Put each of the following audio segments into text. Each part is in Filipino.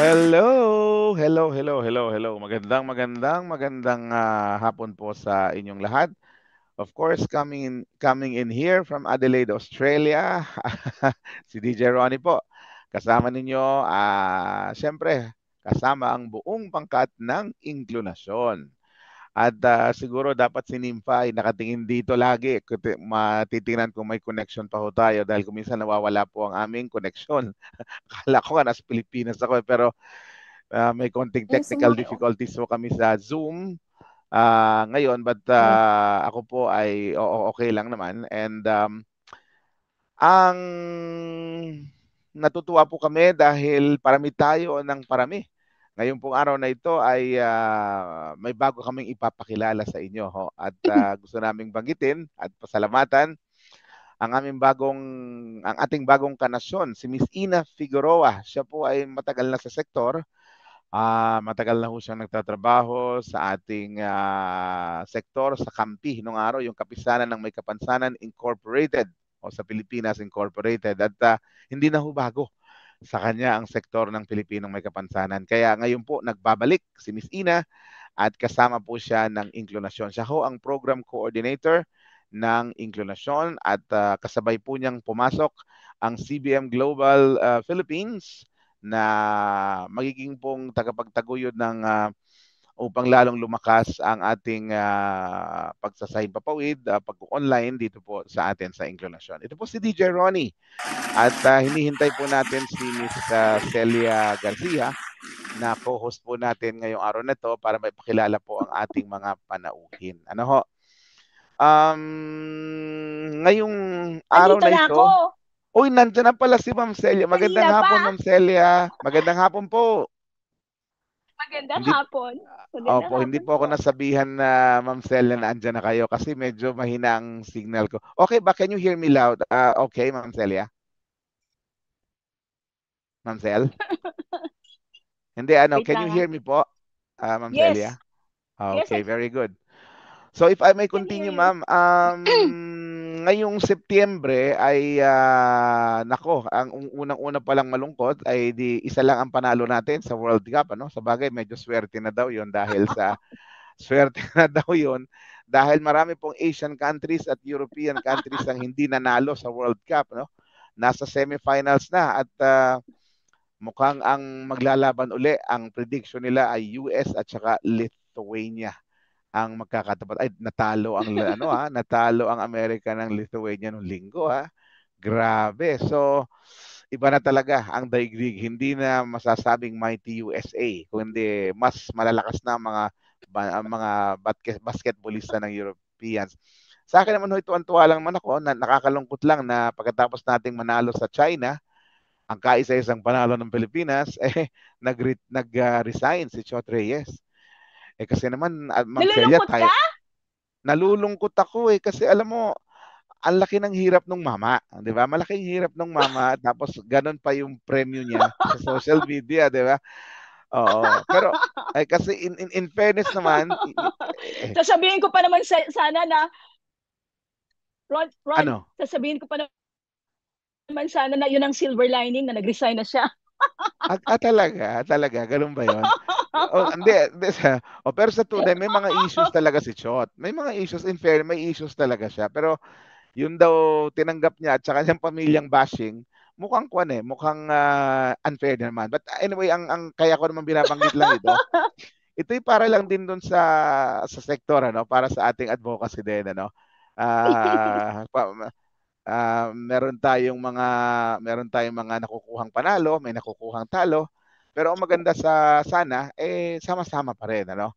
Hello. Magandang hapon po sa inyong lahat. Of course, coming in here from Adelaide, Australia, si DJ Ronnie po. Kasama ninyo, siyempre, kasama ang buong pangkat ng Inklusyon. At siguro dapat si Nympha ay nakatingin dito lagi. Matitingnan kung may connection pa ho tayo dahil kung minsan nawawala po ang aming connection. Akala ko nga nasa Pilipinas ako pero may konting Yung technical sumayo. difficulties po kami sa Zoom ngayon, but Mm. ako po ay okay lang naman. And ang natutuwa po kami dahil parami tayo ng parami. Ngayon pong araw na ito ay may bago kaming ipapakilala sa inyo. Ho. At gusto naming banggitin at pasalamatan ang ating bagong kanasyon, si Miss Ina Figueroa. Siya po ay matagal na sa sektor. Matagal na ho siyang nagtatrabaho sa ating sektor sa Kampi nung araw, yung Kapisanan ng May Kapansanan Incorporated o sa Pilipinas Incorporated. At hindi na ho bago sa kanya ang sektor ng Pilipinong May Kapansanan. Kaya ngayon po nagbabalik si Miss Ina at kasama po siya ng Inklusyon. Siya ho ang program coordinator ng Inklusyon at kasabay po niyang pumasok ang CBM Global Philippines na magiging pong tagapagtaguyod ng upang lalong lumakas ang ating pagsasahimpapawid, pag-online dito po sa atin sa Inklusyon. Ito po si DJ Ronnie at hinihintay po natin si Miss Celia Garcia na co-host po natin ngayong araw na to para may pakilala po ang ating mga panauhin. Ano ho? Ngayong araw Nandito na na ako. ito, uy, nandiyan na pala si Ma'am Celia. Magandang Kanina pa. hapon, Ma'am Celia. Magandang hapon po. Magandang Hindi, hapon. Magandang hindi hapon po ako po. nasabihan na Ma'am Celia na andyan na kayo kasi medyo mahina ang signal ko. Okay ba? Can you hear me loud? Okay, Ma'am Celia? Ma'am Cel? Hindi, Wait can you lang ah. hear me po, Ma'am Yes. Celia? Yes, Okay, I very good. So if I may can hear continue, you. ma'am, ngayong Setyembre ay nako, ang unang-una pa lang malungkot ay di isa lang ang panalo natin sa World Cup, ano? Sa bagay, medyo swerte na daw 'yon dahil sa swerte na daw 'yon dahil marami pong Asian countries at European countries ang hindi nanalo sa World Cup, no? Nasa semifinals na at mukhang ang maglalaban uli, ang prediction nila ay US at saka Lithuania ang magkakatapat. Ay, natalo ang Amerika ng Lithuania nung linggo ha. Grabe. So, iba na talaga ang daigdig. Hindi na masasabing mighty USA, kundi mas malalakas na ang mga basketballista ng Europeans. Sa akin naman ho, tuwan-tuwa lang man ako, na nakakalungkot lang na pagkatapos nating manalo sa China, ang kaisa-isang panalo ng Pilipinas, nag-resign si Chot Reyes. Kasi naman, Ma'am Celia, Nalulungkot ka? nalulungkot ako kasi alam mo, ang laki ng hirap ng mama, 'di ba? Malaking hirap ng mama tapos ganun pa yung premyo niya sa social media, 'di ba? Oo. Pero kasi in fairness naman, Sasabihin ko pa naman sana na, Ron, ano? sasabihin ko pa naman sana na yun ang silver lining na nag-resign na siya. Talaga, ganun ba 'yon? Hindi pero sa tunay may mga issues talaga si Chot. May mga issues in fair, may issues talaga siya. Pero yun daw tinanggap niya at saka niyang pamilyang bashing, mukhang unfair naman. But anyway, ang kaya ko naman binabanggit lang ito'y para lang din doon sa sektor ano, para sa ating advocacy din ano. Ah, pa, meron tayong mga nakukuhang panalo, may nakukuhang talo. Pero ang maganda sana sama-sama pa rin ano.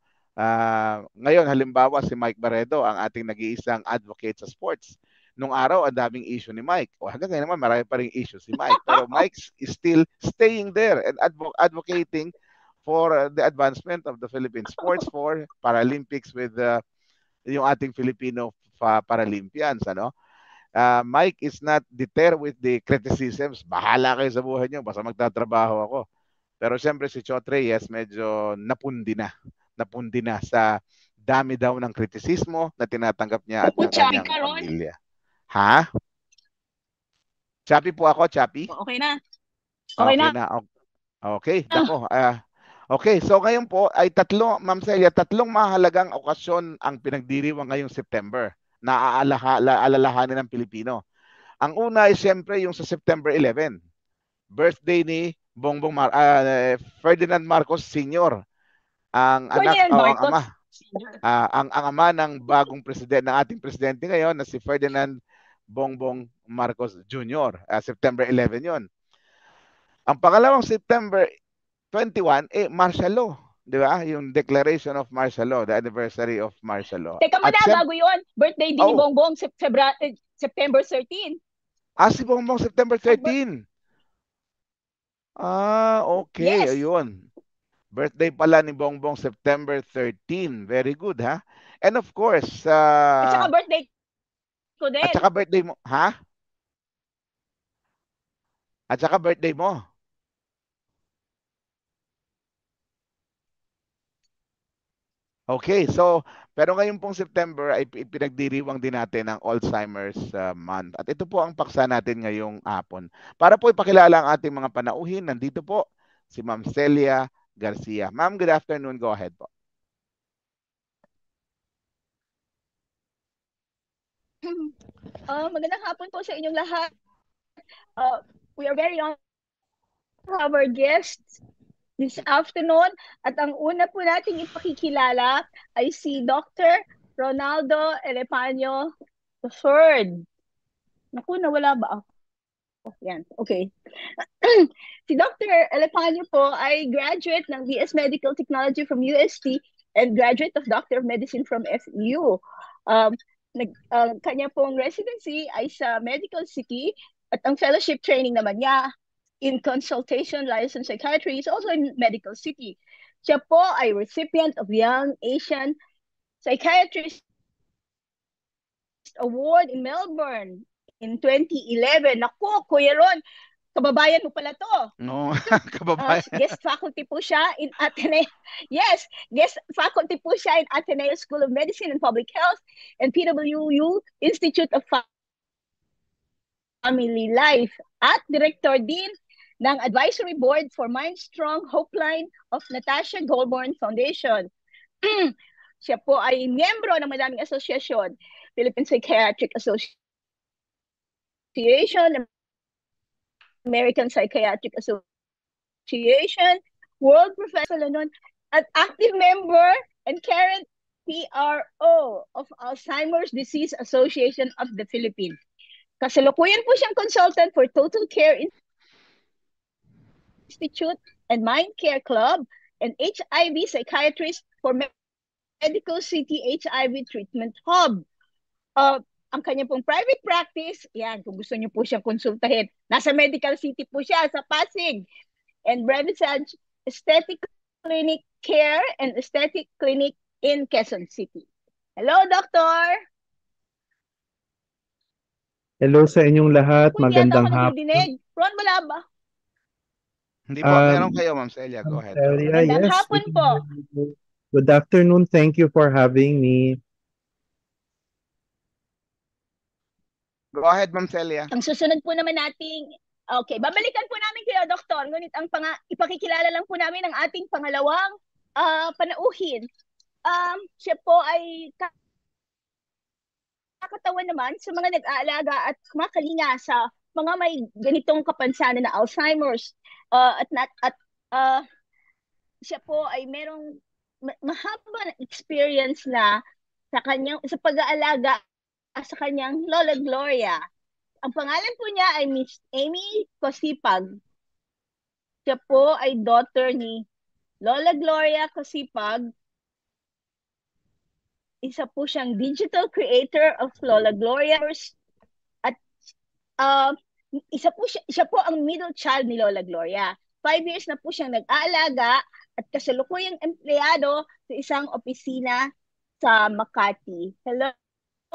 Ngayon halimbawa si Mike Barredo ang ating nag-iisang advocate sa sports. Nung araw ang daming issue ni Mike. O hanggang ngayon naman marami pa ring issue si Mike. Pero Mike is still staying there and advocating for the advancement of the Philippine sports for Paralympics with yung ating Filipino Paralympians ano. Mike is not deterred with the criticisms. Bahala kayo sa buhay niyo, basta magtatrabaho ako. Pero siyempre si Chot Reyes medyo napundi na sa dami daw ng kritisismo na tinatanggap niya at O ng chappy kanyang ka, Ron? pamilya. Ha? Chappy po ako, Chappy? Okay na. Okay Okay na. na. Okay, dako. Okay, so ngayon po ay Ma'am Celia, tatlong mahalagang okasyon ang pinagdiriwang ngayong September na alalahanin ng Pilipino. Ang una ay siyempre yung sa September 11, birthday ni Ferdinand Marcos Sr., ang anak Ferdinand o ang ama, Marcos Sr. ang ama ng bagong presidente, ng ating presidente ngayon na si Ferdinand Bongbong Marcos Jr. September 11 yon. Ang pangalawang September 21, martial law. Di ba? Yung Declaration of Martial Law, the anniversary of martial law. Teka At muna, bago yun, birthday din ni oh, Bongbong, September 13. si Bongbong September 13. Okay. Yes. Ayun. Birthday pala ni Bongbong September 13. Very good, ha? And of course, At saka birthday ko at din. saka birthday mo, ha? At saka birthday mo. Okay, so pero ngayon pong September ay pinagdiriwang din natin ang Alzheimer's Month. At ito po ang paksa natin ngayong hapon. Para po ipakilala ang ating mga panauhin, nandito po si Ma'am Celia Garcia. Ma'am, good afternoon. Go ahead po. Magandang hapon po sa inyong lahat. We are very honored to have our guests this afternoon. At ang una po nating ipakikilala ay si Dr. Ronaldo Elepanyo III. Naku, nawala ba ako? Yan, okay. Si Dr. Elepanyo po ay graduate ng BS Medical Technology from UST and graduate of Doctor of Medicine from FEU. Kanya pong residency ay sa Medical City at ang fellowship training naman niya in consultation licensed psychiatry is also in Medical City. Siya po ay recipient of Young Asian Psychiatrist Award in Melbourne in 2011. Naku, Kuya Ron, kababayan mo pala to. No, kababayan. Guest faculty po siya in Ateneo. Yes, guest faculty po siya in Ateneo School of Medicine and Public Health and PWU Institute of Family Life at director din ng Advisory Board for Mind Strong Hopeline of Natasha Goldborn Foundation. Siya po ay miyembro ng madaming asosyasyon, Philippine Psychiatric Association, American Psychiatric Association, World Professor Lanon, at active member and current PRO of Alzheimer's Disease Association of the Philippines. Kasalukuyan po siyang consultant for Total Care Institute and Mind Care Club and HIV psychiatrist for Medical City HIV Treatment Hub. Ang kanya pong private practice, yan, kung gusto niyo po siyang konsultahin, nasa Medical City po siya sa Pasig. And Brevisage Aesthetic Clinic Care and Aesthetic Clinic in Quezon City. Hello, Doctor! Hello sa inyong lahat. Magandang hapon. Ron, wala ba? Hindi po, meron kayo, Ma'am Celia. Go ahead. Magandang hapon po. Good afternoon. Thank you for having me. Go ahead, Ma'am Celia. Ang susunod po naman nating, okay, babalikan po namin kayo, Doktor. Ngunit ipakikilala lang po namin ang ating pangalawang panauhin. Siya po ay nakakatawan naman sa mga nag-aalaga at kumakalinga sa mga may ganitong kapansanan na Alzheimer's. Siya po ay merong mahaba na experience na sa pag-aalaga sa kanyang Lola Gloria. Ang pangalan po niya ay Miss Amy Cosipag. Siya po ay daughter ni Lola Gloria Cosipag. Isa po siyang digital creator of Lola Gloria. At siya po ang middle child ni Lola Gloria. 5 years na po siyang nag-aalaga at kasalukuyang empleyado sa isang opisina sa Makati. Hello,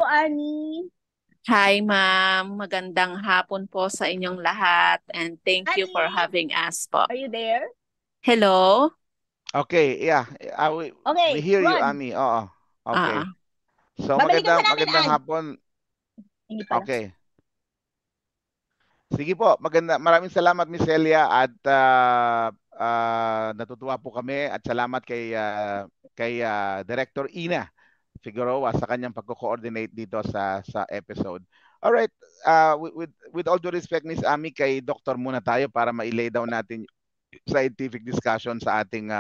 Annie. Hi, ma'am. Magandang hapon po sa inyong lahat and thank you for having us po. Are you there? Hello? Okay, yeah. We hear you, Ami. Oo. Okay. So magandang hapon. Okay. Sige po, maraming salamat Miss Celia at Natutuwa po kami at salamat kay Director Ina Figueroa sa kanyang pagko-coordinate dito sa episode. All right, with all due respect, Miss Ami, kay Dr. muna tayo para ma-lay down natin scientific discussion sa ating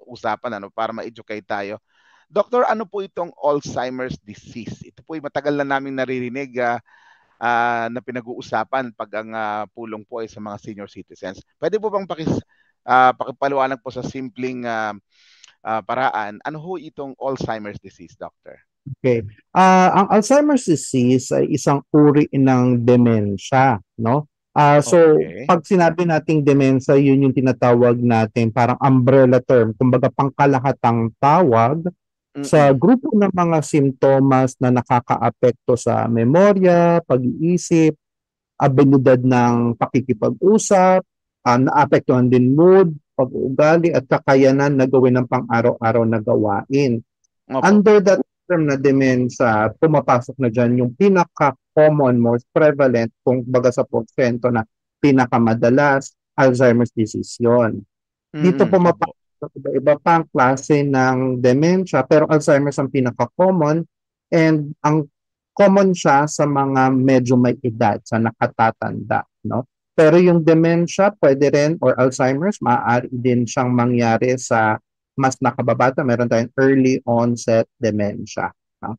usapan para ma-educate tayo. Doctor, ano po itong Alzheimer's disease? Ito po matagal na namin naririnig na pinag-uusapan pag ang pulong po ay sa mga senior citizens. Pwede po bang pakipaliwanag po sa simpleng paraan, ano ho itong Alzheimer's disease, Doctor? Okay. Ang Alzheimer's disease ay isang uri ng demensya, no? So, Okay. pag sinabi nating demensya, yun yung tinatawag natin parang umbrella term, kumbaga pangkalahatang tawag sa grupo ng mga simptomas na nakakaapekto sa memorya, pag-iisip, abilidad ng pakikipag-usap, naapektuhan din mood, pag-uugali, at kakayanan na gawin ng pang-araw-araw na gawain. Opo. Under that term na demensya, pumapasok na dyan yung pinaka-common, most prevalent, kung baga sa porsyento na pinakamadalas, Alzheimer's disease yun. Dito pumapasok iba-iba pang klase ng demensya, pero Alzheimer's ang pinaka-common, and ang common siya sa mga medyo may edad, sa nakatatanda, no? Pero yung dementia, pwede rin, or Alzheimer's, maaari din siyang mangyari sa mas nakababata. Meron tayong early onset dementia. No?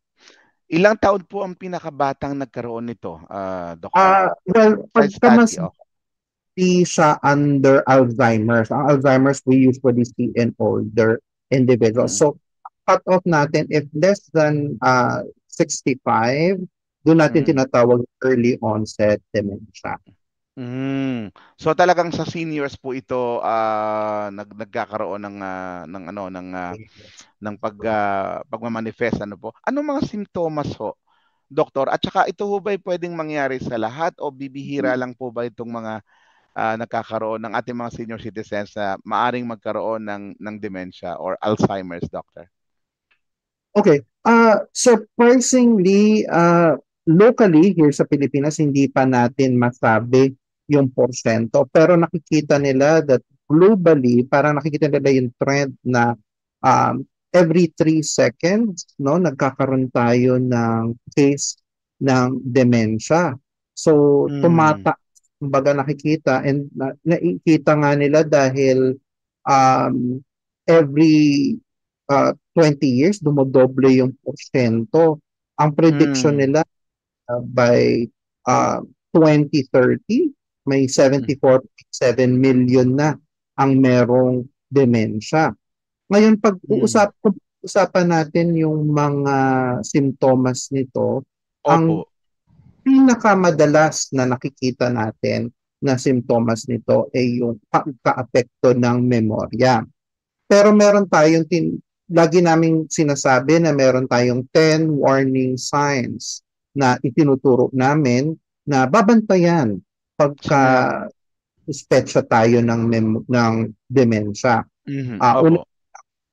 Ilang taon po ang pinakabatang nagkaroon nito, Doctor? Well, pagka mas di siya under Alzheimer's. Ang Alzheimer's, we usually see in older individuals. So, cut off natin, if less than 65, doon natin tinatawag early onset dementia. So talagang sa seniors po ito nagkakaroon ng pagmamanifest po. Anong mga simptomas ho, Doktor? At saka ito ho ba pwedeng mangyari sa lahat o bibihira lang po ba itong mga nagkakaroon ng ating mga senior citizens na maaring magkaroon ng dementia or Alzheimer's, Doctor? Okay. Surprisingly, locally here sa Pilipinas, hindi pa natin masabi yung porsyento. Pero nakikita nila that globally, parang nakikita nila yung trend na every 3 seconds, no, nagkakaroon tayo ng case ng dementia. So, tumataas, kumbaga nakikita, and nakikita nga nila dahil every 20 years, dumodoble yung porsyento. Ang prediction nila by 2030, may 74.7 million na ang merong dementia. Ngayon, pag-uusapan natin yung mga simptomas nito, ang pinakamadalas na nakikita natin na simptomas nito ay yung pagka-apekto ng memorya. Pero meron tayong lagi naming sinasabi na meron tayong 10 warning signs na itinuturo namin na babantayan pagka suspetsya tayo ng dementia.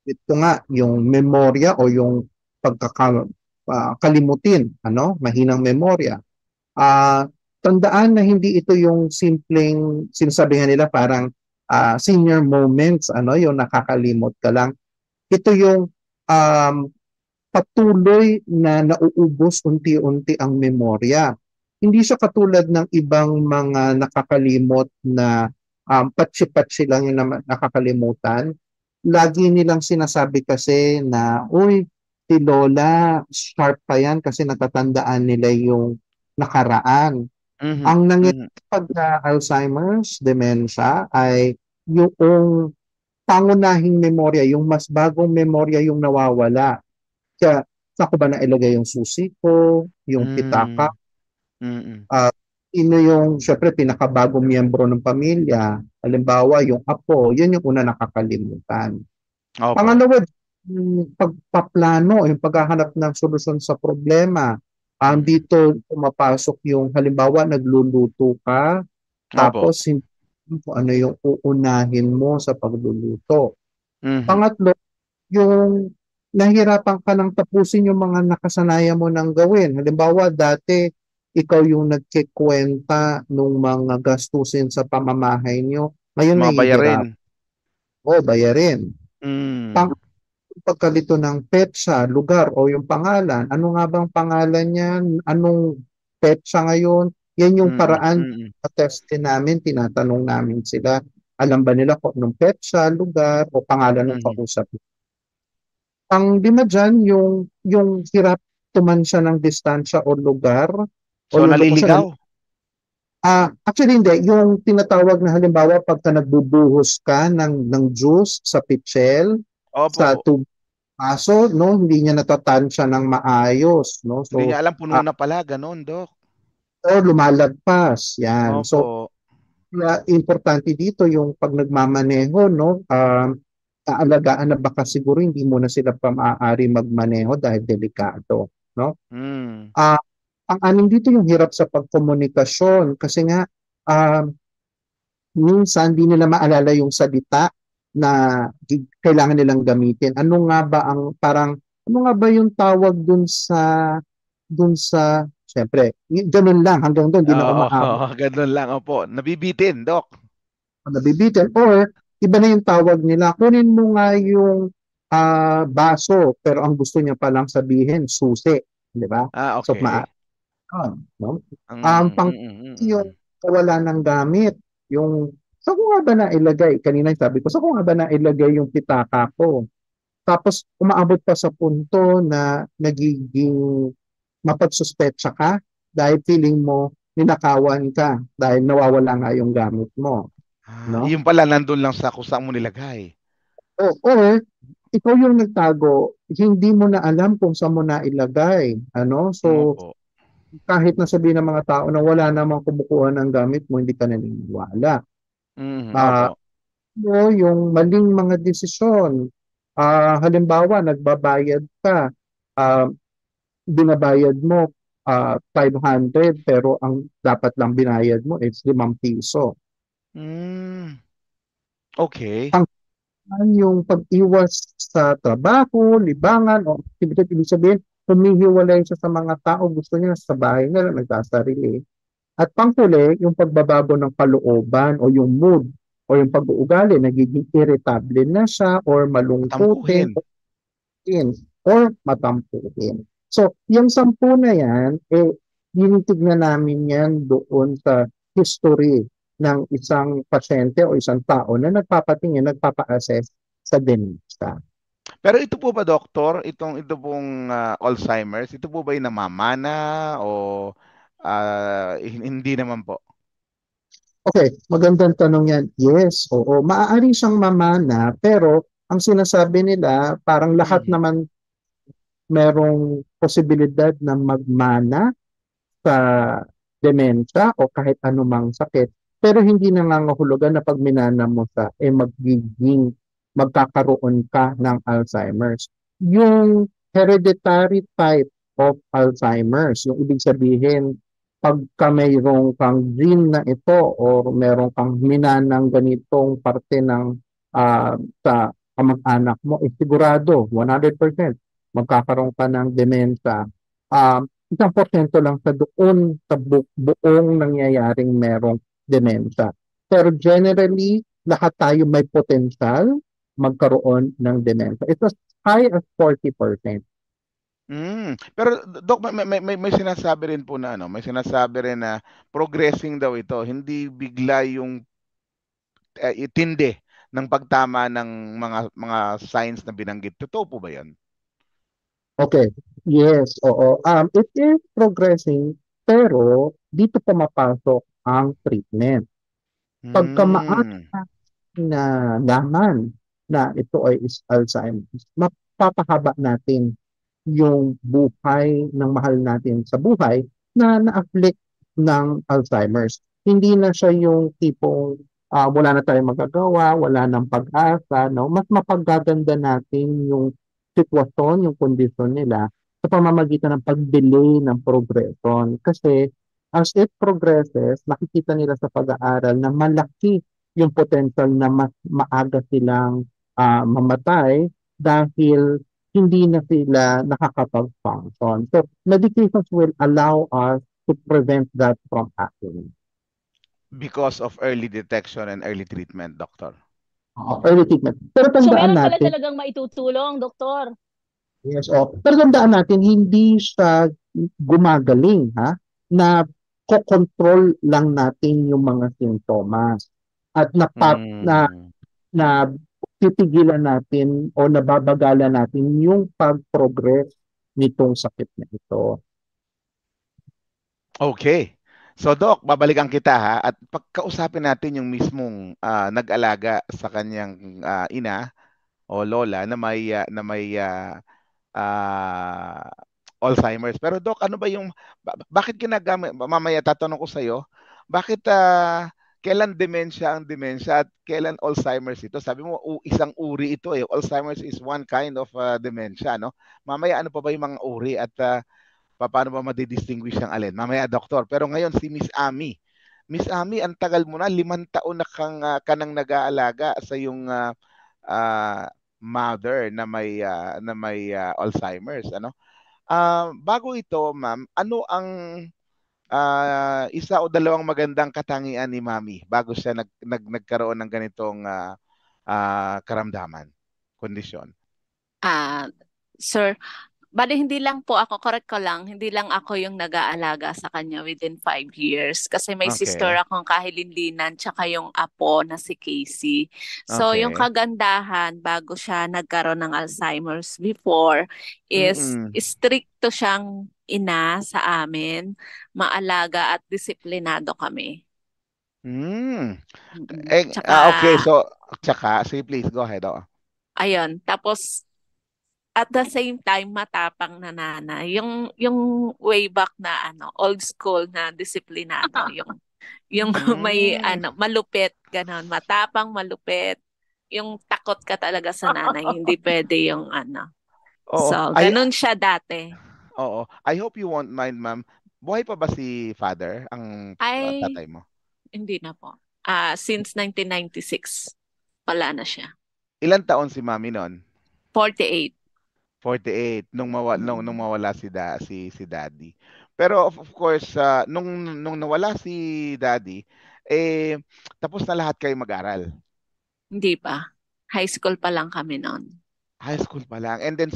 Ito nga, yung memorya o yung pagkakalimutin, mahinang memorya. Tandaan na hindi ito yung simpleng sinasabihan nila parang senior moments, yung nakakalimot ka lang. Ito yung patuloy na nauubos unti-unti ang memorya. Hindi siya katulad ng ibang mga nakakalimot na patsi-patsi lang yung nakakalimutan. Lagi nilang sinasabi kasi na, uy, si Lola, sharp pa yan kasi natatandaan nila yung nakaraan. Ang nangyayari pag Alzheimer's, dementia, ay yung pangunahing memorya, yung mas bagong memorya yung nawawala. Kaya, saan ko ba nailagay yung susi ko, yung pitaka? Ino yung, syempre, pinakabagong miyembro ng pamilya. Halimbawa, yung apo, yun yung una nakakalimutan. Pangalawa, yung pagpaplano, yung paghahanap ng solusyon sa problema. Dito pumapasok yung, halimbawa, nagluluto ka, tapos kung ano yung uunahin mo sa pagluluto. Pangatlo, yung nahirapan ka nang tapusin yung mga nakasanayan mo nang gawin. Halimbawa, dati ikaw yung nagkikwenta ng mga gastusin sa pamamahay nyo. Ngayon mga bayarin. o bayarin. Mm. Pagkalito ng petsa, lugar o yung pangalan, ano nga bang pangalan niyan, anong petsa ngayon, yan yung paraan testin namin, tinatanong namin sila, alam ba nila kung anong petsa, lugar o pangalan ng kausap. Ang lima dyan, yung hirap tumansya ng distansya o lugar o So, yung naliligaw? actually hindi, yung tinatawag na halimbawa pagka nagbubuhos ka ng juice sa pitchel, sa Opo. tubig aso, no, hindi niya natatansya ng maayos, no? Hindi So, niya alam, puno na pala, ganun, Doc. or lumalagpas, yan. So, Opo. importante dito yung pag nagmamaneho, no, aalagaan na baka siguro hindi mo na sila pa maaari magmaneho dahil delikado, no? Mm. Ang anim dito yung hirap sa pagkomunikasyon kasi nga minsan di nila maalala yung salita na kailangan nilang gamitin. Ano nga ba ang parang ano nga ba yung tawag dun sa syempre, ganun lang hanggang doon di na Oo, umaabot. ganun lang, opo. Nabibitin, Doc. Nabibitin or iba na yung tawag nila. Kunin mo nga yung baso pero ang gusto niya palang sabihin susi, di ba? So Okay. no? Mm, Pang mm, mm, yung mm. kawalan ng gamit, yung sa ko nga ba na ilagay? Kanina sabi ko, sa ko nga ba na ilagay yung pitaka ko? Tapos umaabot pa sa punto na nagiging mapagsuspetsa ka dahil feeling mo ninakawan ka dahil nawawala nga yung gamit mo, no? Yung pala nandun lang sa kung saan mo nilagay. Or ikaw yung nagtago, hindi mo na alam kung saan mo na ilagay, ano? So Opo. kahit nasabihin ng mga tao na wala namang kumukuha ng gamit mo, hindi ka naniniwala. Opo. Yung maling mga desisyon. Halimbawa, nagbabayad ka, ah, binabayad mo 500 pero ang dapat lang binayad mo is 5 piso. Mm. Okay. Yung pag-iwas sa trabaho, libangan, o activity, ibig sabihin, humihiwalay siya sa mga tao, gusto niya sa bahay na lang nagsasarili. At panghuli, yung pagbabago ng kalooban o yung mood o yung pag-uugali, nagiging irritable na siya or malungkutin Tampuhin. or matampuhin. So, yung 10 na yan, tinitignan namin yan doon sa history ng isang pasyente o isang tao na nagpapatingin, nagpapa-assess sa dementia. Pero ito po ba, doktor, ito pong Alzheimer's, ito po ba yung namamana o hindi naman po? Okay, magandang tanong yan. Yes, oo. Maaari siyang mamana, pero ang sinasabi nila, parang lahat Mhm. naman merong posibilidad na magmana sa dementia o kahit anumang sakit. Pero hindi nangangahulugan na pag minana mo siya, magkakaroon ka ng Alzheimer's. Yung hereditary type of Alzheimer's, yung ibig sabihin, pagka mayroong kang gene na ito or mayroong kang minanang ganitong parte ng sa kamag-anak mo, sigurado, 100%, magkakaroon ka ng dementia. 1% lang sa doon sa buong nangyayaring merong dementia. Pero generally, lahat tayo may potential magkaroon ng dementia. It's as high as 40%. Pero Doc, may sinasabi rin po na may sinasabi rin na progressing daw ito, hindi bigla yung itindi ng pagtama ng mga signs na binanggit. Totoo po ba 'yan? Okay. Yes, oo. It is progressing, pero dito pumapasok ang treatment. Pagka maaari Hmm. na laman na ito ay is Alzheimer's, mapapahaba natin yung buhay ng mahal natin sa buhay na na-afflict ng Alzheimer's. Hindi na siya yung tipong wala na tayong magagawa, wala nang pag-asa, no? Mas mapagaganda natin yung sitwasyon, yung kondisyon nila sa pamamagitan ng pag-delay ng progression. Kasi as it progresses, nakikita nila sa pag-aaral na malaki yung potential na mas maaga silang mamatay dahil hindi na sila nakakapag-function. So, medications will allow us to prevent that from happening. Because of early detection and early treatment, doctor. Early treatment. Pero So tandaan meron pala natin, talagang maitutulong, doktor. yes, pero tandaan natin, hindi siya gumagaling, ha? Na kokontrol lang natin yung mga sintomas at Mm. na titigilan natin o nababagalan natin yung pag-progress nitong sakit na ito. Okay. So Doc, babalikan kita ha at pagkausapin natin yung mismong nag-alaga sa kanyang ina o lola na may Alzheimer's. Pero Doc, ano ba yung bakit ginagamit mamaya tatanong ko sa iyo, bakit kailan dementia ang dementia at kailan Alzheimer's ito? Sabi mo isang uri ito eh. Alzheimer's is one kind of dementia, no? Mamaya ano pa ba yung mga uri at paano ba madidistinguish ang alin? Mamaya, doktor. Pero ngayon, si Miss Ami. Miss Ami, ang tagal mo na, 5 taon na kanang nag-aalaga sa yung mother na may Alzheimer's. Ano? Bago ito, ma'am, ano ang isa o dalawang magandang katangian ni Mami bago siya nagkaroon ng ganitong karamdaman, kondisyon? Ah, Sir, bale hindi lang po ako, correct ko lang, hindi lang ako yung nag-aalaga sa kanya within 5 years. Kasi may sister Okay. akong kahilindinan, tsaka yung apo na si Casey. So yung Okay. kagandahan bago siya nagkaroon ng Alzheimer's before is Mm-mm. stricto siyang ina sa amin, maalaga at disiplinado kami. Mm. Tsaka, Okay. So, tsaka, say please, go ahead. Oh. ayun, tapos at the same time matapang na nanay. Yung way back na ano, old school na disiplinado, yung may Mm. ano, malupit ganon, matapang, malupit. Yung takot ka talaga sa nanay, hindi pwede yung ano. Oo. So, ganon siya dati. Oo. I hope you won't mind, ma'am. Buhay pa ba si father, ang Ay, tatay mo? hindi na po. Since 1996, wala na siya. Ilan taon si mami noon? 48. 48 nung Mm. mawala si daddy. Pero of course, nung nawala si daddy, eh tapos na lahat kayo mag-aral. Hindi pa. High school pa lang kami noon. High school pa lang. And then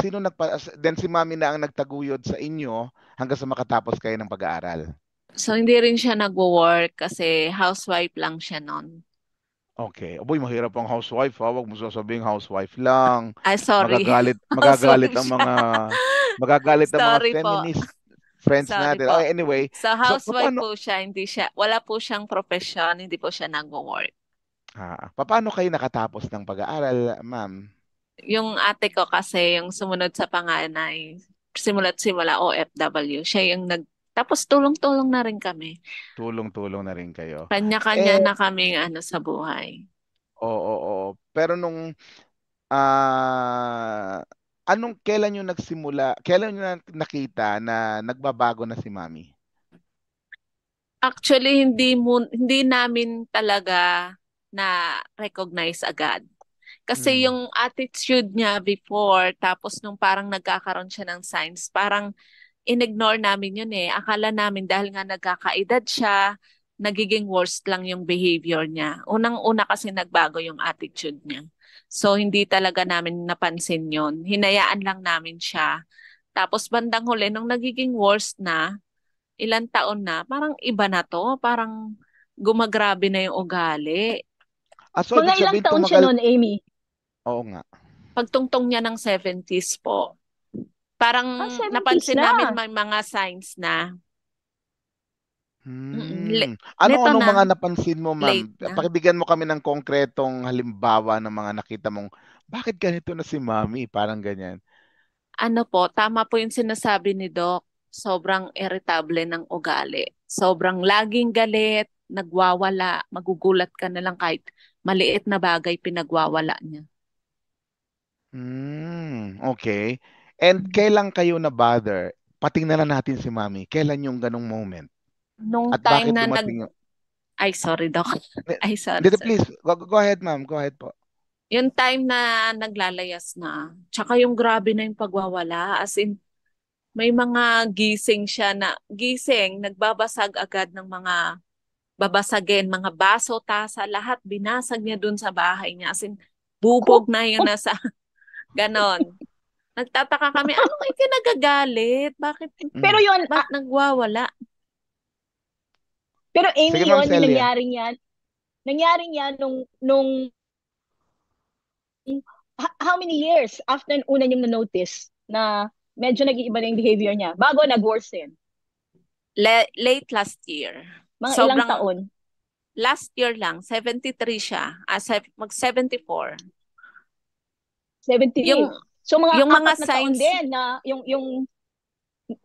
then si mami na ang nagtaguyod sa inyo hanggang sa makatapos kayo ng pag-aaral. So, hindi rin siya nagwo-work kasi housewife lang siya noon. Okay. Aboy, mahirap ang housewife, ha? Huwag mo sasabing housewife lang. Ay, sorry. Magagalit, magagalit Housewife ang siya. mga magagalit ang mga Sorry po. feminist friends Sorry natin. po. Okay, anyway, So, so housewife po siya, hindi siya, wala po siyang profession, hindi po siya nagwo-work. paano kayo nakatapos ng pag-aaral, ma'am? Yung ate ko kasi, yung sumunod sa panganay, simula't simula OFW, siya yung tapos tulong-tulong na rin kami. Tulong-tulong na rin kayo. Kanya-kanya Eh, na kaming ano sa buhay. oo. Pero ah, kailan yung nagsimula, kailan yung nakita na nagbabago na si mami? Actually, hindi namin talaga na recognize agad. Kasi Hmm. yung attitude niya before, tapos nung parang nagkakaroon siya ng signs, parang in-ignore namin yun eh. Akala namin dahil nga nagkakaedad siya, nagiging worst lang yung behavior niya. Unang-una kasi nagbago yung attitude niya. So, hindi talaga namin napansin yun. Hinayaan lang namin siya. Tapos bandang huli, nung nagiging worst na, ilang taon na, parang iba na to. Parang gumagrabe na yung ugali. So Mga ibig ilang sabihin taon siya tumagal, noon, Amy? oo nga. Pagtungtong niya ng 70s po, parang 70s napansin na. namin may mga signs na Hmm. neto Ano-ano mga na, napansin mo, late ma'am? na. Pakibigyan mo kami ng konkretong halimbawa ng mga nakita mong, bakit ganito na si mami? Parang ganyan. Ano po, tama po yung sinasabi ni Doc. Sobrang irritable ng ugali. Sobrang laging galit, nagwawala, magugulat ka na lang kahit maliit na bagay pinagwawala niya. Okay. And kailan kayo na bother? Patingnan na natin si mami. Kailan yung ganong moment? Nung At time bakit na dumating yung... ay sorry Doc. Eh, Ay sorry, Hindi, sorry. please. Go ahead, ma'am. Go ahead po. Yung time na naglalayas na, tsaka yung grabe na yung pagwawala. As in, may mga gising siya na, gising, nagbabasag agad ng mga babasagin, mga baso, tasa, lahat binasag niya dun sa bahay niya. As in, bubog na yung nasa ganon. Nagtataka kami, anong ikinagagalit? Bakit Pero yun, nagwawala? pero Amy, Sige, Ma'am yun, yung Celia. nangyari yan nung how many years after una niyong na-notice na medyo nag-iiba na yung behavior niya bago nag-worsen? Late last year. Mga ilang Sobrang taon? last year lang, 73 siya. Mag-74. 73. Yung So mga yung mga 4 na taon signs, din na yung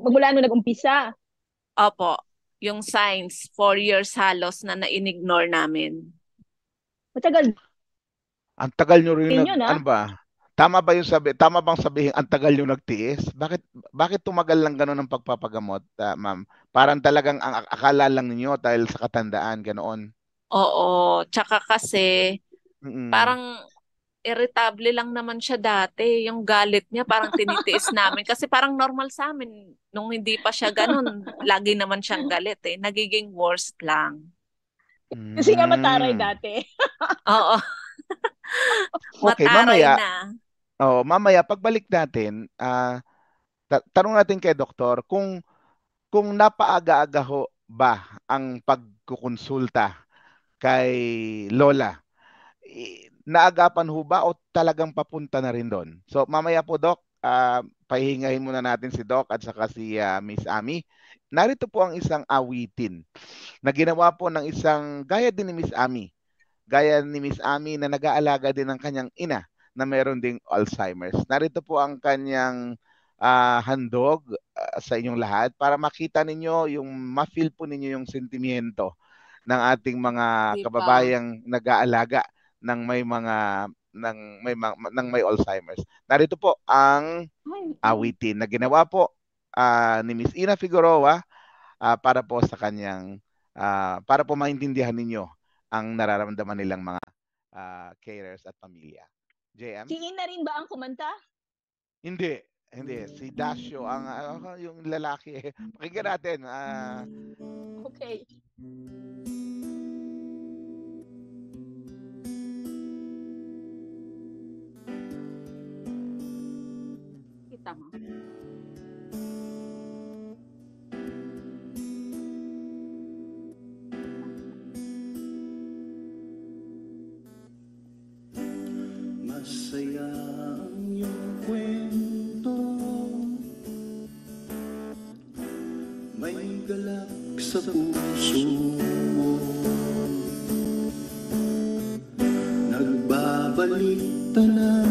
magmula nung nag-umpisa. opo, yung signs, 4 years halos na na-ignore namin. Matagal Ang tagal nyo rin din yun, ano ba? Tama bang sabihin ang tagal nyo nagtiis? Bakit tumagal lang gano'n ang pagpapagamot, ma'am? Parang talagang ang akala lang ninyo dahil sa katandaan, ganoon. Oo, tsaka kasi Mm. parang irritable lang naman siya dati. Yung galit niya parang tinitiis namin kasi parang normal sa amin nung hindi pa siya ganun. Lagi naman siyang galit eh. Nagiging worst lang. kasi nga mataray dati. Oo. Okay, Mataray mamaya. na. Mamaya pagbalik natin, tanong natin kay doktor kung napaaga-aga ho ba ang pagkukonsulta kay Lola. Naagapan ho ba o talagang papunta na rin doon? So mamaya po, Doc, pahihingahin muna natin si Doc at saka si Miss Ami. Narito po ang isang awitin na ginawa po ng isang gaya din ni Miss Ami. Gaya ni Miss Ami na nag-aalaga din ng kanyang ina na meron ding Alzheimer's. Narito po ang kanyang handog sa inyong lahat para makita ninyo, ma-feel po ninyo yung sentimiento ng ating mga kababayang nag-aalaga ng may Alzheimer's. Narito po ang awitin na ginawa po ni Miss Ina Figueroa para po sa kanyang para po maintindihan ninyo ang nararamdaman nilang mga carers at pamilya. JM? Si Ina rin ba ang kumanta? Hindi. Si Dasyo ang yung lalaki. Pakinggan natin. Okay. Kita mo. Masaya ang iyong kwento, may galak sa puso mo, nagbabalik tanaw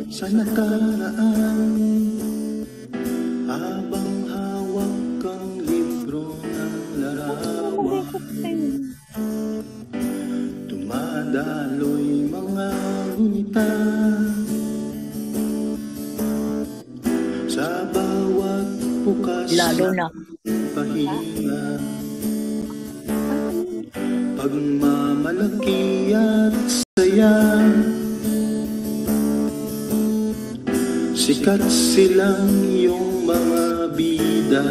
sa nakaraan, habang hawak ang libro ng larawan. Dumadaloy mga gunita sa bawat bukas na pahinga, pagmamalaki at saya, sikat silang iyong mga bida,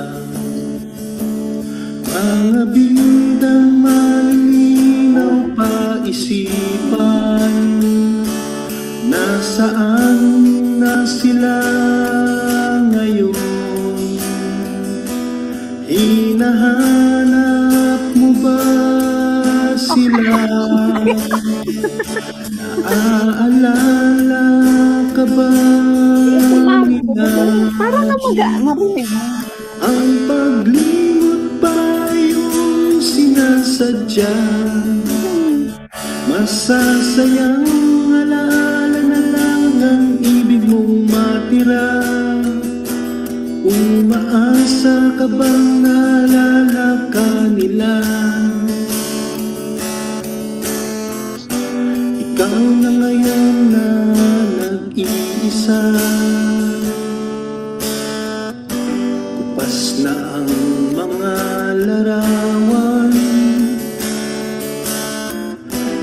mga bidang malinaw pa isipan, nasaan na sila ngayon? Hinahanap mo ba sila? Naaalala ka ba nila? Parang marinig mo. Ang paglimot ba yung sinasadya? Masasayang alaala na lang ang ibig mong matira. Umaasa ka bang naalala ka nila? Ikaw na ngayon na nag-iisa, kupas na ang mga larawan,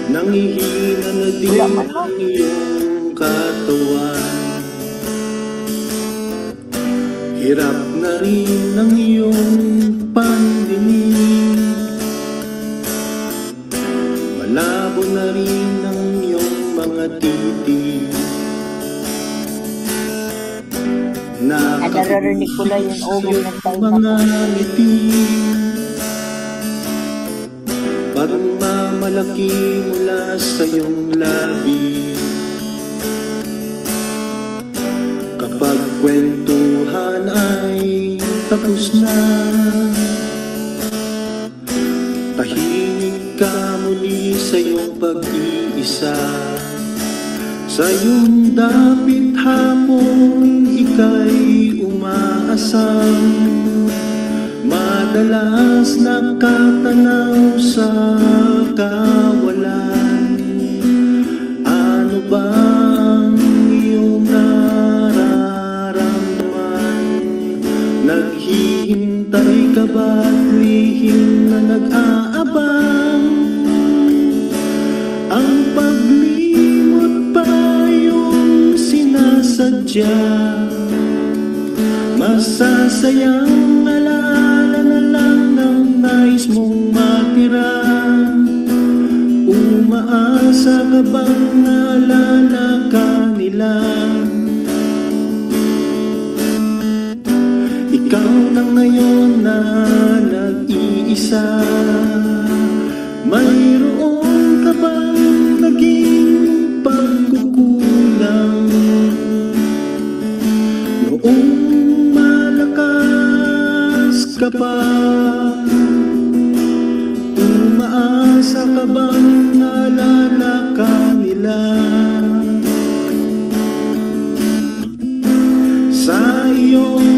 nangihina na din ang iyong katawan. Hirap na rin ang iyong pandinig, malabo na rin ang iyong mga mga titig na Naririnig ko lang yung ugong ng tayo na mga ngiti. Parang mamalaki mula sa iyong labi. Kapag kwentuhan ay tapos na, tahimik ka muli sa iyong pag-iisa. Sa iyong dapit hapon, ika'y umaasam. Madalas nakatanaw sa kawalan. Ano ba ang iyong nararamdaman? Naghihintay ka ba't lihim na nag-aabang? Ang paglimot pa yung sinasadya. Masasayang alaala na lang ng nais mong matira. Umaasa ka bang naalala ka nila? Ikaw na ngayon na nag-iisa. Mayroon ka bang naging pagkukulang? Noong malakas ka pa, umaasa ka bang naalala ka nila? Sa iyong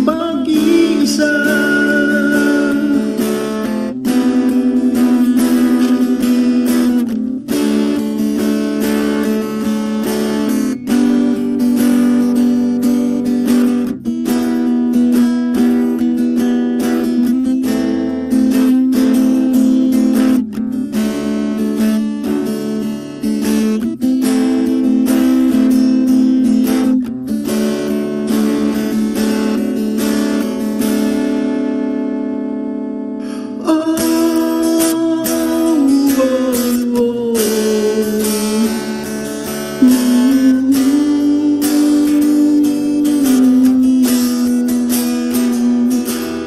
pag-iisa,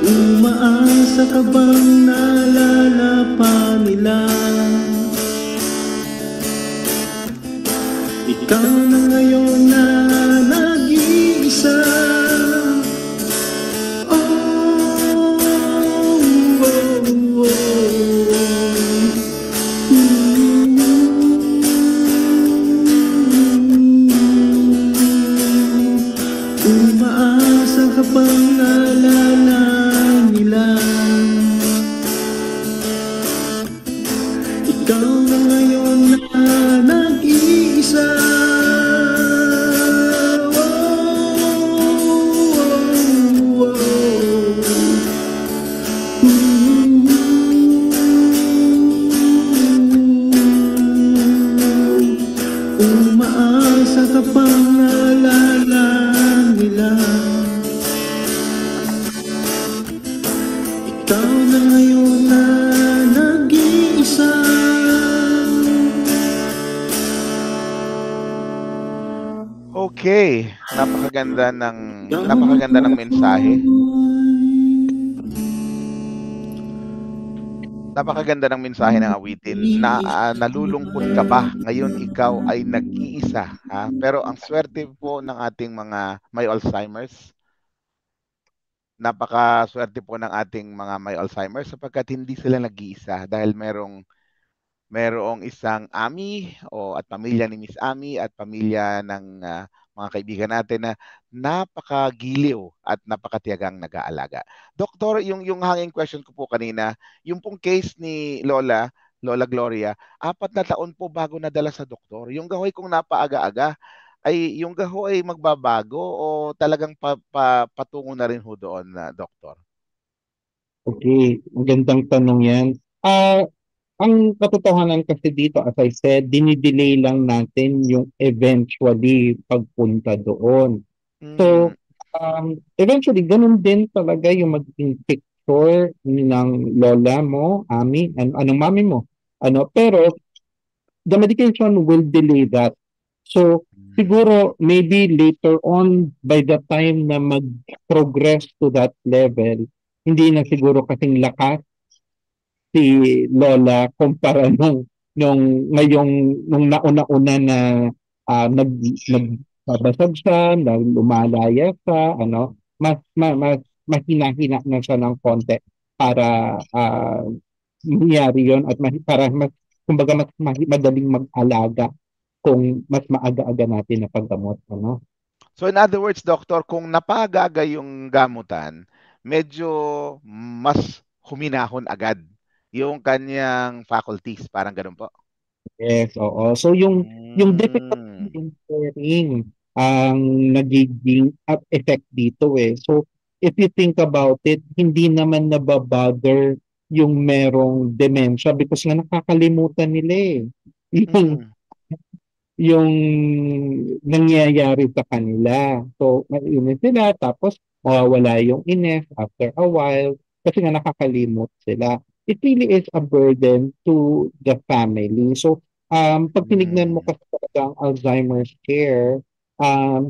umaasa ka bang naalala pa nila? Ikaw na ngayon na nag-iisa. Umaasa ka bang naalala nila? Ikaw na ngayon na nag-iisa. Umaasa ka bang naalala nila? Ikaw na ngayon na nag-iisa. Okay, napakaganda ng mensahe. Napakaganda ng mensahe ng awitin na nalulungkot ka ba ngayon ikaw ay nag-iisa, ha? Pero ang swerte po ng ating mga may Alzheimer's, napakaswerte po ng ating mga may Alzheimer's sapagkat hindi sila nag-iisa dahil merong isang Ami at pamilya ni Miss Ami at pamilya ng mga kaibigan natin na napakagiliw at napakatiyagang nag-aalaga. Doktor, yung hanging question ko po kanina, yung pong case ni Lola Gloria, 4 na taon po bago nadala sa doktor. Yung gahoy kung napaaga-aga, ay yung gaho ay magbabago o talagang patungo na rin ho doon na doktor? Okay, magandang tanong yan. Ang katotohanan kasi dito, as I said, dinidelay lang natin yung eventually pagpunta doon. So, eventually, ganun din talaga yung magiging picture ng lola mo, Ami, anong mami mo. Pero the medication will delay that. So, siguro, maybe later on, by the time na mag-progress to that level, hindi na siguro kasing lakas si Lola kumpara nung nauna-una na nagbabasag siya, na lumalaya siya, ano, mas mahina-hina na siya ng konti para mangyari yun at para mas, kumbaga madaling mag-alaga kung mas maaga-aga natin na paggamot, ano? So in other words, Doctor, kung napagaga yung gamutan, medyo mas huminahon agad yung kanyang faculties. Parang ganun po. Yes, oo. So yung difficulty Mm. in sharing ang nagiging effect dito eh. So if you think about it, hindi naman nababother yung merong dementia because nga nakakalimutan nila eh. Yung Mm. yung nangyayari sa kanila. So, mainit sila, tapos mawawala yung ines after a while kasi nga nakakalimot sila. It really is a burden to the family. So, pag tinignan mo Mm. kasi talaga ang Alzheimer's care,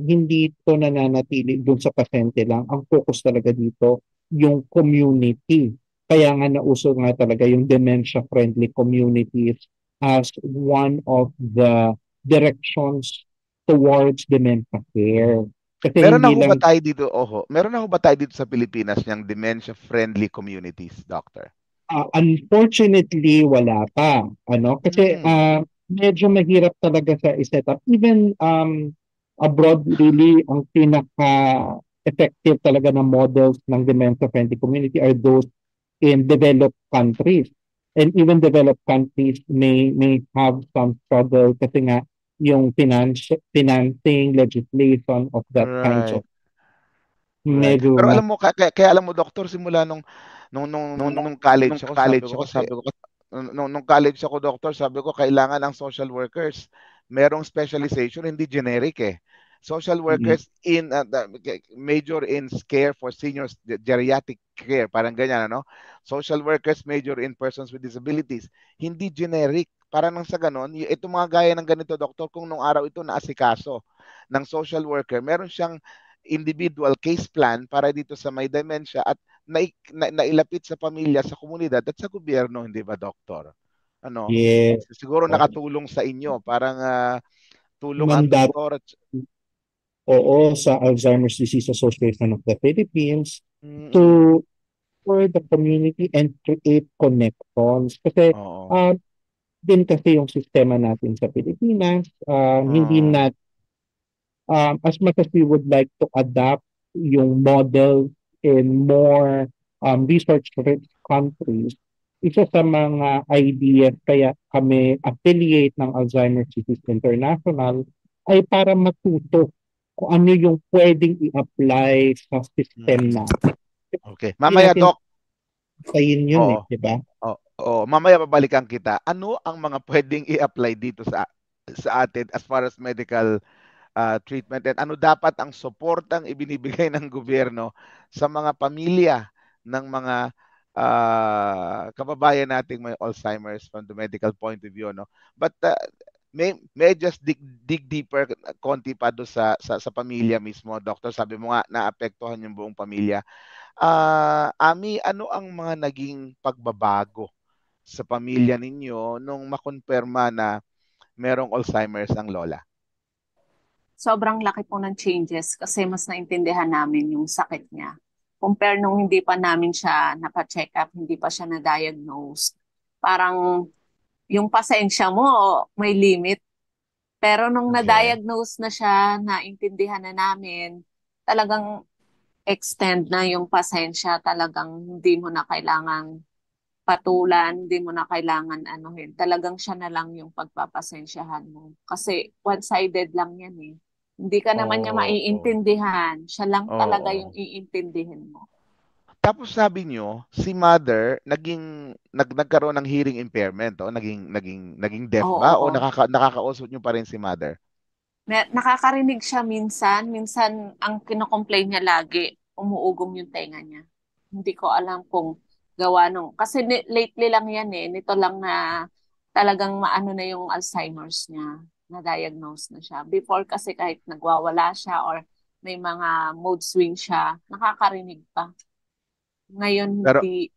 hindi ito nananatili dun sa pasyente lang. Ang focus talaga dito, yung community. Kaya nga nauso nga talaga yung dementia-friendly communities as one of the directions towards dementia care. Kasi Meron na hindi ho ba lang, tayo dito, meron na ho ba tayo dito sa Pilipinas yung dementia-friendly communities, Doctor? unfortunately, wala pa. Ano? Kasi Mm. medyo mahirap talaga sa i-set up. Even abroad, really, ang pinaka-effective talaga na models ng dementia-friendly community are those in developed countries. And even developed countries may have some struggle kasi nga yung financing legislation of that kinds Right. of Right. medyo Pero mas alam mo, kaya alam mo, Doctor, simula nung college ako, nung college ako, Doctor, sabi ko, kailangan ng social workers. Merong specialization, hindi generic eh. Social mm, workers in major in care for seniors, geriatric care, parang ganyan, ano? Social workers major in persons with disabilities. Hindi generic. Para nang sa ganon, ito mga gaya ng ganito, Doctor, kung nung araw ito naasikaso ng social worker, meron siyang individual case plan para dito sa may dementia at nailapit sa pamilya, sa komunidad at sa gobyerno, hindi ba, Doktor? Ano? yes, Siguro oo. nakatulong sa inyo, parang tulong ang Mandat, doktor at oo, sa Alzheimer's Disease Association of the Philippines mm, to for the community and create connections. Kasi oo. uh, din kasi yung sistema natin sa Pilipinas, hindi Oo. na as much as we would like to adapt yung model in more research-rich countries, isa sa mga ideas kaya kami affiliate ng Alzheimer's Disease International ay para matuto kung ano yung pwedeng i-apply sa system Mm. natin. Okay. Hindi Mamaya, natin Doc. tayin yun Oo. eh, di ba? Mamaya babalikan kita. Ano ang mga pwedeng i-apply dito sa atin as far as medical treatment and ano dapat ang suportang ibinibigay ng gobyerno sa mga pamilya ng mga kababayan nating may Alzheimer's from the medical point of view, no? But may just dig deeper konti pa do sa pamilya mismo, Doctor. Sabi mo nga naapektuhan yung buong pamilya. Ami, ano ang mga naging pagbabago sa pamilya ninyo nung makonfirma na merong Alzheimer's ang lola? Sobrang laki po ng changes kasi mas naintindihan namin yung sakit niya. Compare nung hindi pa namin siya napacheck up, hindi pa siya na-diagnose. Parang yung pasensya mo may limit. Pero nung Okay. na-diagnose na siya, naintindihan na namin, talagang extend na yung pasensya. Talagang hindi mo na kailangang patulan, hindi mo na kailangan anuhin. Talagang siya na lang yung pagpapasensyahan mo. Kasi one-sided lang yan eh. Hindi ka naman niya Oo. maiintindihan. Siya lang talaga yung Oo. iintindihin mo. Tapos sabi nyo, si mother nagkaroon ng hearing impairment, naging deaf Oo, ba o oo. nakakausap nyo pa rin si mother? Nakakarinig siya minsan. Minsan, ang kinocomplain niya lagi, umuugong yung tenga niya. Hindi ko alam kung gawa nung... Kasi lately lang yan eh. Nito lang na talagang maano na yung Alzheimer's niya, na-diagnose na siya. Before kasi kahit nagwawala siya or may mga mood swing siya, nakakarinig pa. Ngayon Pero hindi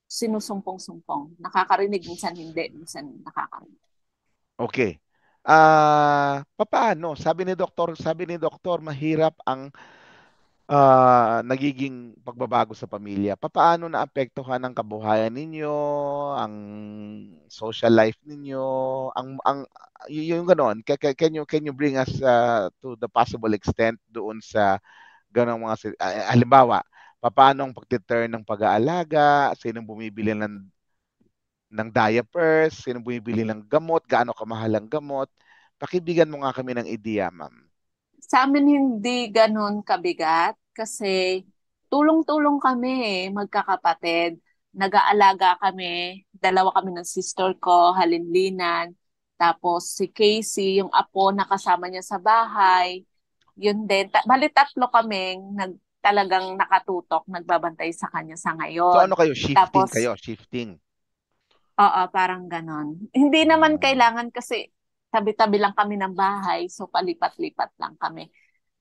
sinusumpong-sumpong. Nakakarinig, minsan hindi, minsan nakakarinig. okay. Papaano? Sabi ni doktor, mahirap ang nagiging pagbabago sa pamilya. Papaano naapektuhan ang kabuhayan ninyo, ang social life ninyo, yung ganon. Can you bring us to the possible extent doon sa ganong mga halimbawa, papaano ang pagdeter ng pag-aalaga, sinong bumibili ng diapers, sinong bumibili ng gamot, gaano kamahal ang gamot. Pakibigyan mo nga kami ng ideya, ma'am. Sa amin hindi ganun kabigat kasi tulong-tulong kami magkakapatid. Nag-aalaga kami, dalawa kami ng sister ko, halinlinan. Tapos si Casey, yung apo na kasama niya sa bahay, yun din. Bali tatlo kaming talagang nakatutok, nagbabantay sa kanya sa So ano ngayon. kayo? Shifting Tapos, kayo? Shifting. oo, parang ganon. Hindi naman kailangan kasi tabi-tabi lang kami ng bahay, so palipat-lipat lang kami.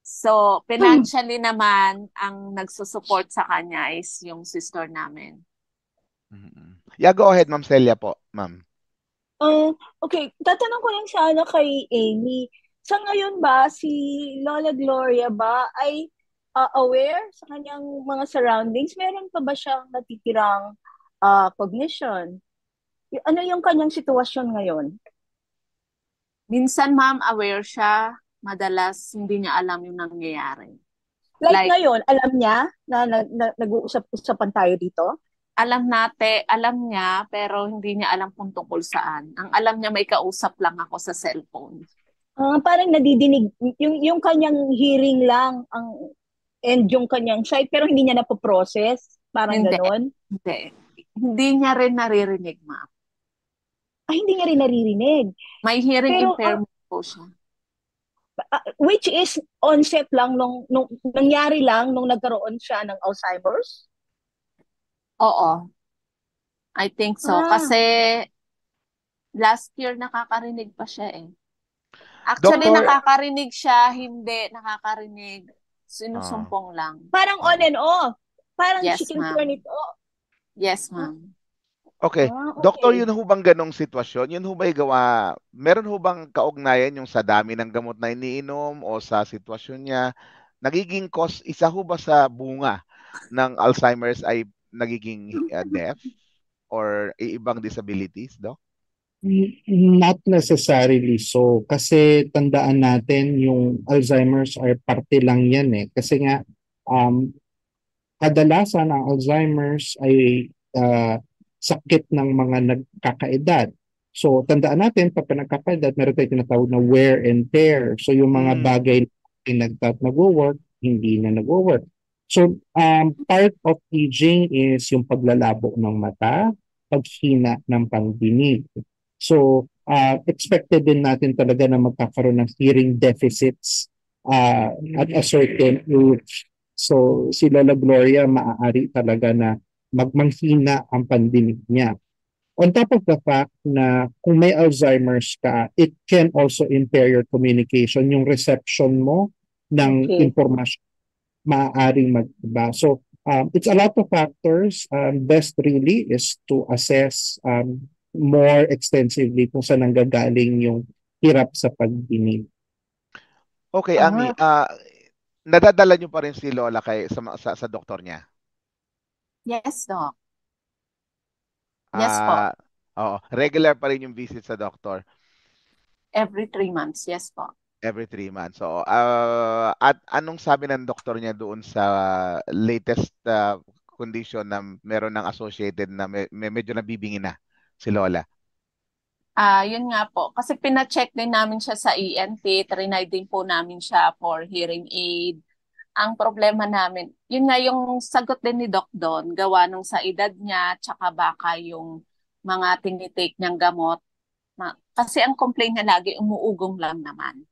So, financially naman, ang nagsusupport sa kanya is yung sister namin. Yeah, go ahead, Ma'am Celia po, ma'am. Okay, tatanong ko lang sana kay Amy. Sa ngayon ba, si Lola Gloria ba ay aware sa kanyang mga surroundings? Meron pa ba siyang natitirang cognition? Ano yung kanyang sitwasyon ngayon? Minsan, ma'am, aware siya. Madalas, hindi niya alam yung nangyayari. Like Like, ngayon, alam niya na nag-uusap-usapan tayo dito? alam niya, pero hindi niya alam kung tungkol saan. Ang alam niya, may kausap lang ako sa cellphone. Parang nadidinig, yung kanyang hearing lang ang and yung kanyang sight, pero hindi niya napoprocess. Parang Hindi, ganon. hindi. Hindi niya rin naririnig, ma'am. Ay, hindi niya rin naririnig. May hearing Pero impairment po siya. which is onset lang nung nangyari lang nung nagkaroon siya ng Alzheimer's? Oo, I think so. Ah, Kasi last year nakakarinig pa siya eh. Actually, Doktor, nakakarinig siya, hindi nakakarinig. ah, Sinusumpong lang. parang on and off. Parang she Yes, can turn ma'am. it off. Yes, Ah, ma'am. okay. Doktor, okay. yun ho bang ganong sitwasyon? Yun ho ba'y gawa, meron ho bang kaugnayan yung sa dami ng gamot na iniinom o sa sitwasyon niya? Nagiging cause, isa ho ba sa bunga ng Alzheimer's ay nagiging deaf or ibang disabilities, Dok? Not necessarily so. Kasi tandaan natin yung Alzheimer's ay parte lang yan eh. Kasi nga, um, kadalasan ang Alzheimer's ay sakit ng mga nagkakaedad. So tandaan natin, pag nagkakaedad, meron tayong tinatawag na wear and tear. So yung mga bagay na nag-work, hindi na nag-work. So part of aging is yung paglalabo ng mata, paghina ng pangdinig. So expected din natin talaga na magkakaroon ng hearing deficits at a certain age. So si Lola Gloria maaari talaga na magmanghina ang pandinig niya. On top of the fact na kung may Alzheimer's ka, it can also impair your communication, yung reception mo ng Okay. information maaaring mag-iba. So it's a lot of factors. Best really is to assess more extensively kung saan nanggagaling yung hirap sa pagdinig. Okay, Ami, nadadala niyo pa rin si Lola sa doktor niya? Yes, Doc. Yes po. Oo, regular pa rin yung visit sa doktor Every 3 months. Yes po. every 3 months. So, at anong sabi ng doktor niya doon sa latest condition na meron ng associated na medyo nabibingi na si Lola? Yun nga po. Kasi pina-check din namin siya sa ENT. Trinay din po namin siya for hearing aid. Ang problema namin, yun nga yung sagot din ni Doc doon, gawa nung sa edad niya, tsaka baka yung mga tinitake niyang gamot. Kasi ang complaint niya lagi, umuugong lang naman.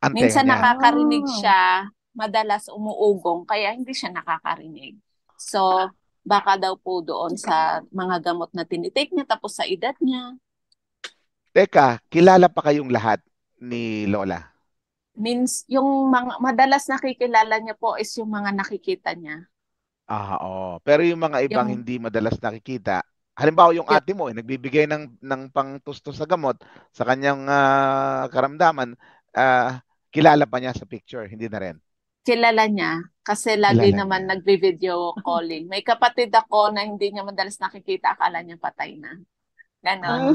Ang tenga Minsan niya. nakakarinig siya, madalas umuugong, kaya hindi siya nakakarinig. So, baka daw po doon sa mga gamot na tinitake niya, tapos sa edad niya. Teka, kilala pa kayong lahat ni Lola? Means, yung mga madalas nakikilala niya po is yung mga nakikita niya. Oo. Pero yung mga ibang Yung, hindi madalas nakikita, halimbawa yung yung ate mo, nagbibigay ng pangtustos sa gamot sa kanyang karamdaman, kilala pa niya sa picture, hindi na rin. kilala niya kasi lagi Kilala naman niya. nagvi-video calling. May kapatid ako na hindi niya madalas nakikita, akala niya patay na. Ganon.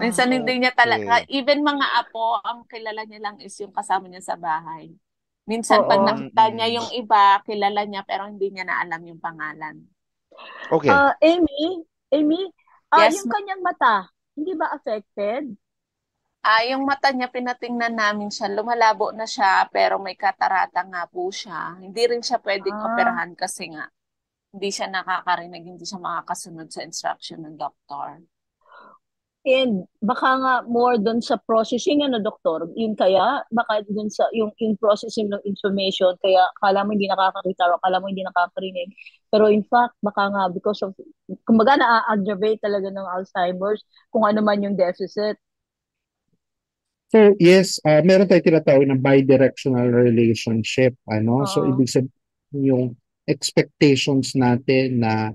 Minsan hindi niya talaga, Okay. even mga apo, ang kilala niya lang is yung kasama niya sa bahay. Minsan pag Oo. nakita niya Mm-mm. yung iba, kilala niya pero hindi niya na alam yung pangalan. Okay. Amy, Yes, yung kanyang mata, hindi ba affected? yung mata niya, pinatingnan namin siya, lumalabo na siya, pero may katarata nga po siya. Hindi rin siya pwedeng Ah, operahan kasi nga, hindi siya nakakarinig, hindi siya makakasunod sa instruction ng doktor. and baka nga more doon sa processing, ano, doktor? Yun kaya, baka doon sa, yung processing ng information, kaya kala mo hindi nakakakita o kala mo hindi nakakarinig. Pero in fact, baka nga because of, kumbaga na-aggravate talaga ng Alzheimer's, kung ano man yung deficit. So yes, meron tayong tinatawag na bidirectional relationship. So Oo. ibig sabihin yung expectations natin na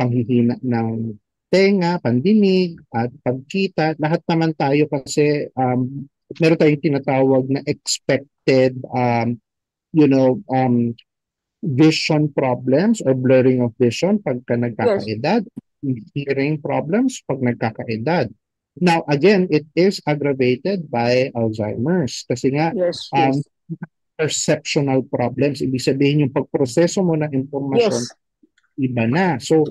panghihina ng tenga, pandinig, at pagkita, lahat naman tayo kasi meron tayong tinatawag na expected vision problems or blurring of vision pagka Yes. nagkakaedad, hearing problems pag nagkakaedad. Now, again, it is aggravated by Alzheimer's kasi nga Yes. um, perceptual problems. Ibig sabihin yung pagproseso mo ng impormasyon, Yes. iba na. So,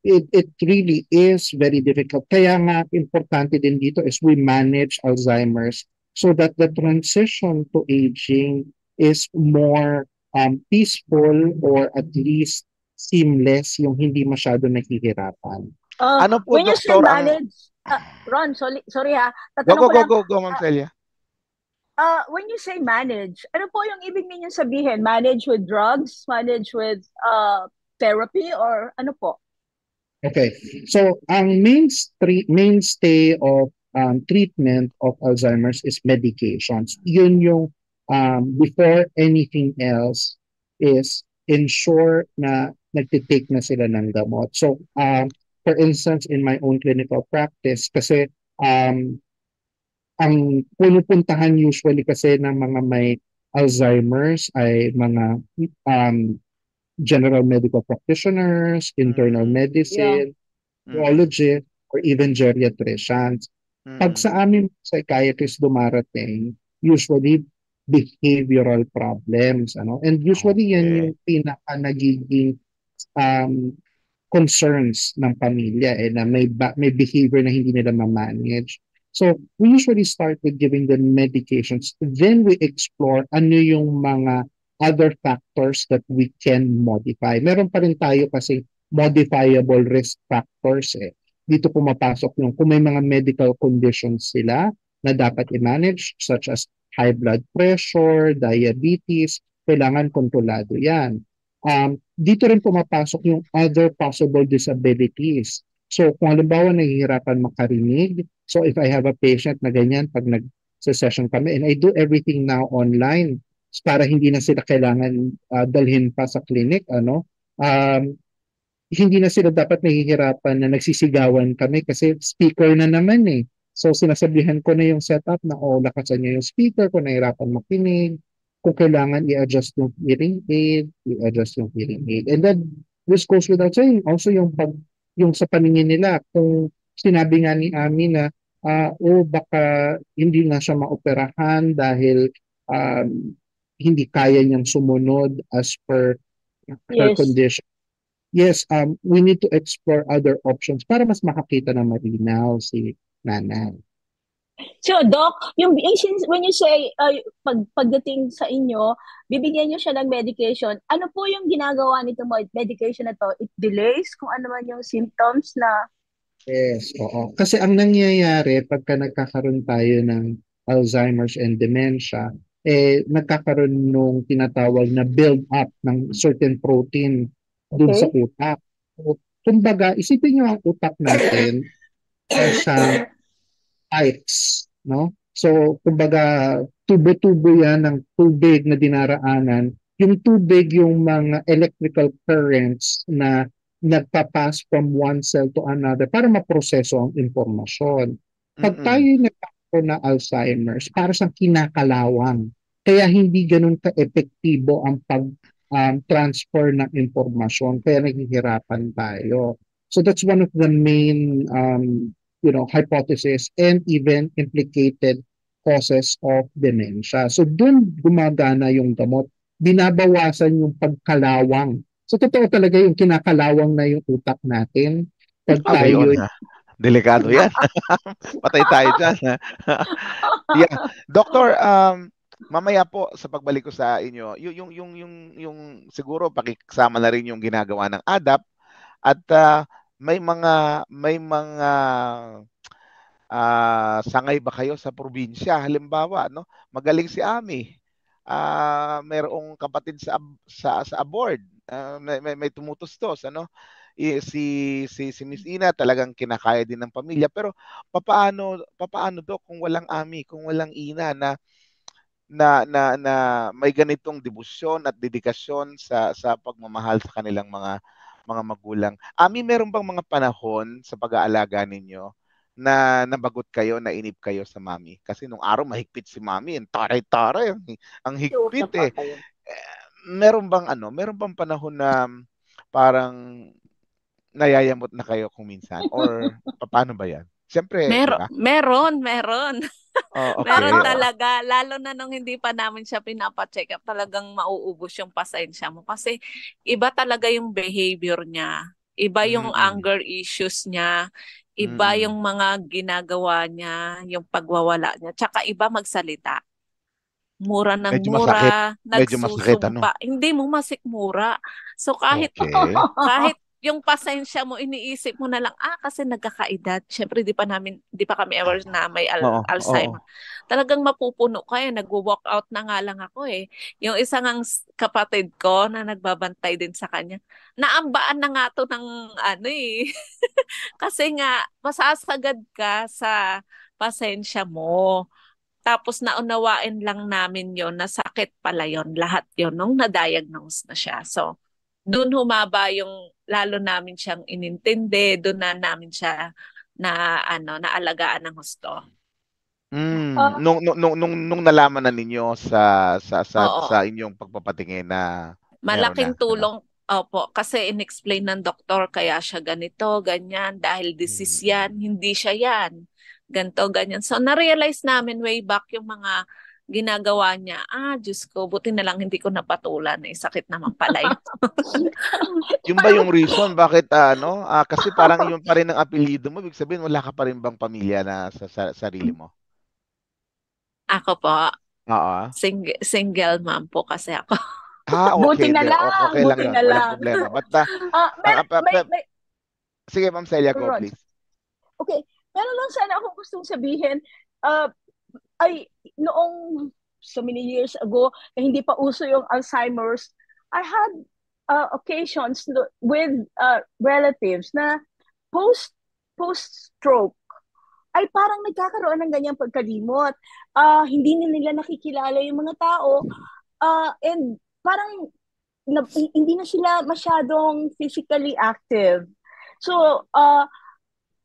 it really is very difficult. Kaya nga, importante din dito is we manage Alzheimer's so that the transition to aging is more peaceful or at least seamless, yung hindi masyado nahihirapan. Ano po, When you say doktor, ang... manage, Ron, sorry ha, Go, tatanong go, ko go, lang, go, go, Ma'am Celia. when you say manage, ano po yung ibig ninyong sabihin? Manage with drugs? Manage with therapy? Or ano po? Okay. So, ang mainstay of treatment of Alzheimer's is medications. Yun yung before anything else is ensure na nagtitake na sila ng gamot. So, for instance, in my own clinical practice, kasi ang punupuntahan usually kasi ng mga may Alzheimer's ay mga general medical practitioners, internal Mm-mm. Yeah. medicine, Mm-mm. neurologists, or even geriatricians. Pag Mm-mm. sa amin psychiatrist dumarating, usually behavioral problems. And usually yan Okay. yung pinaka nagiging um, concerns ng pamilya na may behavior na hindi nila ma-manage. So, we usually start with giving them medications. Then we explore ano yung mga other factors that we can modify. Meron pa rin tayo kasi modifiable risk factors. Dito pumapasok yung kung may mga medical conditions sila na dapat i-manage such as high blood pressure, diabetes, kailangan kontrolado yan. Dito rin pumapasok yung other possible disabilities. So kung halimbawa nahihirapan makarinig, so if I have a patient na ganyan pag nag-session kami and I do everything now online para hindi na sila kailangan dalhin pa sa clinic, hindi na sila dapat nahihirapan na nagsisigawan kami kasi speaker na naman eh. So sinasabihan ko na yung setup na lakasan niya yung speaker kung nahihirapan makinig, kung kailangan i-adjust yung hearing aid, i-adjust yung hearing aid. And then this goes without saying, also yung sa paningin nila, kung sinabi nga ni Ami na baka hindi na siya maoperahan dahil hindi kaya niyang sumunod as per her Yes. condition. Yes, we need to explore other options para mas makakita na malinaw si nanay. So, Doc, when you say, pagdating sa inyo, bibigyan nyo siya ng medication, ano po yung ginagawa nito medication na to? It delays kung ano man yung symptoms na... Yes, oo. Kasi ang nangyayari pagka nagkakaroon tayo ng Alzheimer's and dementia, nagkakaroon nung tinatawag na build up ng certain protein dun sa Okay? utak. So, kumbaga, isipin nyo ang utak natin, siyang pipes, no? So, kumbaga, tubo-tubo yan ng tubig na dinaraanan. Yung tubig, yung mga electrical currents na nagpa-pass from one cell to another para maproseso ang impormasyon. Pag tayo Mm-mm. nagkakaroon na Alzheimer's, para sa kinakalawang. Kaya hindi ganun ka-epektibo ang transfer ng impormasyon. Kaya naghihirapan tayo. So that's one of the main hypothesis and even implicated causes of dementia. So doon gumagana yung gamot. Binabawasan yung pagkalawang. So totoo talaga yung kinakalawang na yung utak natin pag Aba yun, tayo ha? Delikado yan. Patay tayo dyan. Yeah. Doctor, mamaya po sa pagbalik ko sa inyo, yung siguro pakisama na rin yung ginagawa ng ADAP at may mga sangay ba kayo sa probinsya? Halimbawa, no? Magaling si Ami. Mayroong kapatid sa aboard. May tumutustos, ano? Si Miss Ina talagang kinakaya din ng pamilya, pero papaano do kung walang Ami, kung walang Ina na may ganitong debosyon at dedikasyon sa pagmamahal sa kanilang mga magulang. Ami, meron bang mga panahon sa pag-aalaga ninyo na nabagot kayo, nainip kayo sa mami? Kasi nung araw mahigpit si mami, ang taray-taray, ang higpit eh. Meron bang panahon na parang nayayamot na kayo kung minsan? Or paano ba yan? Siyempre, di ba? Meron. Oh, Meron okay. talaga, lalo na nung hindi pa namin siya pinapa-check up, talagang mauubos yung pasensya mo. Kasi iba talaga yung behavior niya. Iba yung Mm-mm. anger issues niya. Iba Mm-mm. yung mga ginagawa niya, yung pagwawala niya. Tsaka iba magsalita. Mura ng Medyo masakit. mura, Medyo masakit, ano? nagsusumpa. Hindi mo masikmura. So Okay. kahit yung pasensya mo, iniisip mo na lang, kasi nagkakaedad. Siyempre, di pa kami aware na may Oo, oo. Alzheimer. Talagang mapupuno ka eh. Nag-walk out na nga lang ako eh. Yung isang kapatid ko na nagbabantay din sa kanya, naambaan na nga to ng ano eh. Kasi nga, masasagad ka sa pasensya mo. Tapos naunawain lang namin yon na sakit pala yon, lahat yon nung na-diagnose na siya. So, doon humaba yung lalo namin siyang inintindi, doon na namin siya naalagaan ng husto. Uh, Nung nalaman na ninyo sa Oo. inyong pagpapatingin na meron Malaking na, ano? tulong, opo, kasi in-explain ng doktor kaya siya ganito, ganyan, dahil disease Mm. yan, hindi siya yan. Ganto, ganyan. So, na-realize namin way back yung mga ginagawa niya. Diyos ko, buti na lang hindi ko napatulan. Sakit naman pala yun. Yung ba yung reason bakit kasi parang yun pa rin ang apelyido mo, ibig sabihin wala ka pa rin bang pamilya na sa sarili mo? Ako po, Oo. single mom po kasi ako. buti Okay, na hindi. lang, Okay lang buti yun. na Walang lang. problema. But, May, sige, Ma'am Celia, go Rod, please. okay, meron lang sana akong gustong sabihin. Uh, ay, noong so many years ago, na hindi pa uso yung Alzheimer's, I had occasions with relatives na post-stroke ay parang nagkakaroon ng ganyang pagkalimot. Hindi nila nakikilala yung mga tao and parang hindi na sila masyadong physically active. So,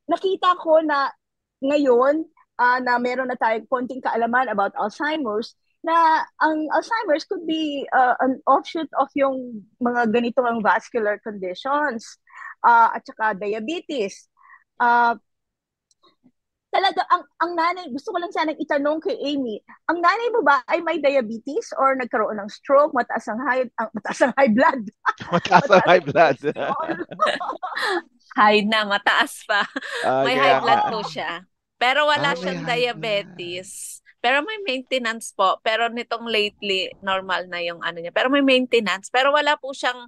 nakita ko na ngayon na meron na tayong konting kaalaman about Alzheimer's, na ang Alzheimer's could be an offshoot of yung mga ganitong vascular conditions at saka diabetes. Talaga, ang nanay, gusto ko lang sanang itanong kay Amy, ang nanay mo ba ay may diabetes or nagkaroon ng stroke, mataas ang high blood? Mataas ang high blood. High na, mataas pa. May Kaya high blood nga. po siya. Pero wala May siyang high blood. diabetes. Pero may maintenance po. Pero nitong lately, normal na yung ano niya. Pero may maintenance. Pero wala po siyang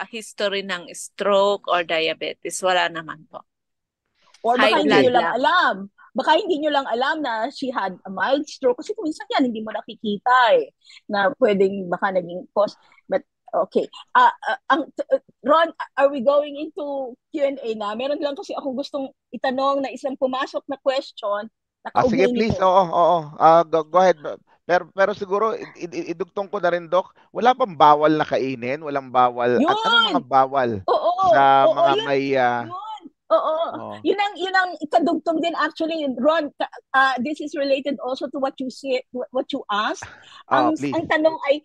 history ng stroke or diabetes. Wala naman po. Or High baka hindi blood nyo lang lang. alam. Baka hindi nyo lang alam na she had a mild stroke. Kasi kung minsan yan, hindi mo nakikita na pwedeng baka naging cause. But Okay. Ron, are we going into Q&A na? Meron lang kasi ako gustong itanong na isang pumasok na question na Sige, kaugnay please. nito. Oo. Go ahead. Pero siguro, idugtong ko na rin, Doc. Wala pang bawal na kainin? Walang bawal? Anong mga Yun! bawal Oo, sa mga yun. may... Yun. Oo. oh, Yun ang ikadugtong din actually, Ron. This is related also to what you say, what you asked. please. Ang tanong ay,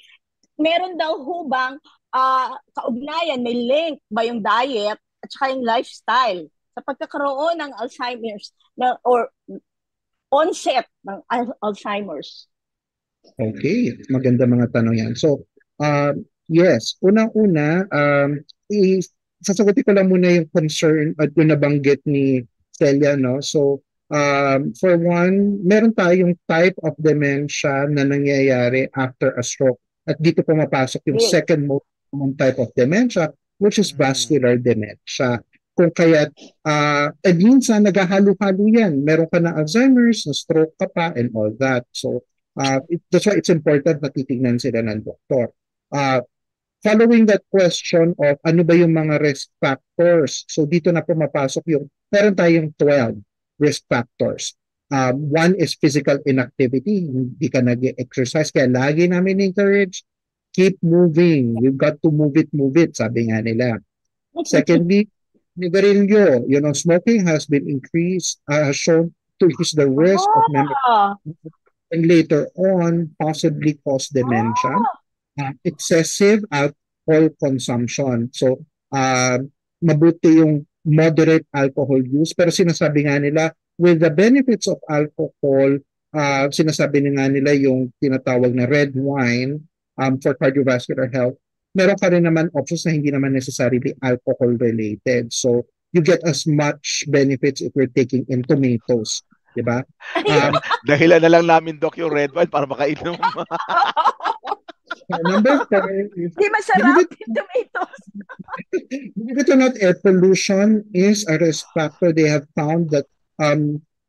meron daw ho bang kaugnayan, may link ba yung diet at saka yung lifestyle sa pagkakaroon ng Alzheimer's or onset ng Alzheimer's? Okay, maganda mga tanong yan. So, yes, unang-una, sasagutin ko lang muna yung concern at yung nabanggit ni Celia, no? So, for one, meron tayong type of dementia na nangyayari after a stroke. At dito pumapasok yung Yes. second most common type of dementia, which is vascular dementia. Kung kaya, at minsan naghahalo-halo yan. Meron ka na Alzheimer's, na stroke ka pa, and all that. So, that's why it's important na titignan sila ng doktor. Following that question of ano ba yung mga risk factors, so dito na pumapasok yung, meron tayong 12 risk factors. One is physical inactivity, hindi ka nag-exercise, kaya lagi namin encourage, keep moving, you've got to move it, sabi nga nila. Secondly, nigarilyo, smoking has been shown to increase the risk of memory and later on possibly cause dementia. Excessive alcohol consumption. So, mabuti yung moderate alcohol use. Pero sinasabi nga nila, with the benefits of alcohol, sinasabi nga nila yung tinatawag na red wine for cardiovascular health. Meron ka rin naman options na hindi naman necessarily alcohol related. So, you get as much benefits if you're taking in tomatoes. Diba? Dahilan na lang namin, Doc, yung red wine para makainom. Number 4 is... Di masarap yung tomatoes. Believe it or not, air pollution is a risk factor. They have found that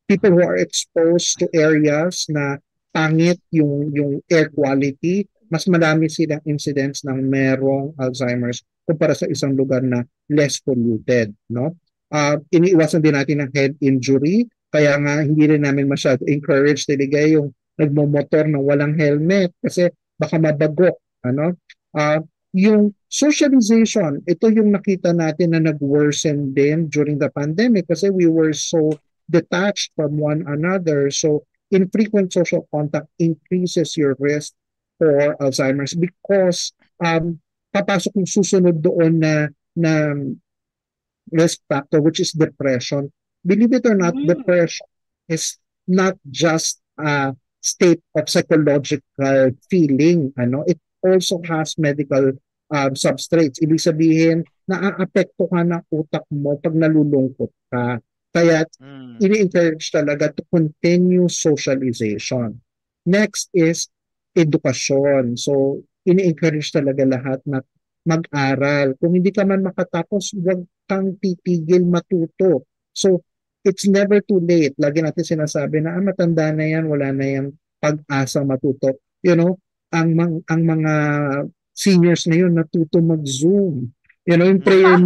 people who are exposed to areas na pangit yung air quality, mas marami silang incidents ng merong Alzheimer's kumpara sa isang lugar na less polluted. No? Iniiwasan din natin ng head injury. Kaya nga hindi rin namin masyado encourage talaga yung nagmomotor na walang helmet kasi baka mabagok. Yung socialization, ito yung nakita natin na nag-worsen din during the pandemic kasi we were so detached from one another. So infrequent social contact increases your risk for Alzheimer's because papasok yung susunod doon na risk factor which is depression. Believe it or not, depression is not just a state of psychological feeling. It also has medical substrates. Ibig sabihin, naaapekto ka ng utak mo pag nalulungkot ka. Kaya ini-encourage talaga to continue socialization. Next is edukasyon. So, ini-encourage talaga lahat na mag-aral. Kung hindi ka man makatapos, huwag kang titigil matuto. So, it's never too late. Lagi natin sinasabi na matanda na yan, wala na yung pag-asa matuto. Ang mga seniors na yun natuto mag-Zoom. Yung prayer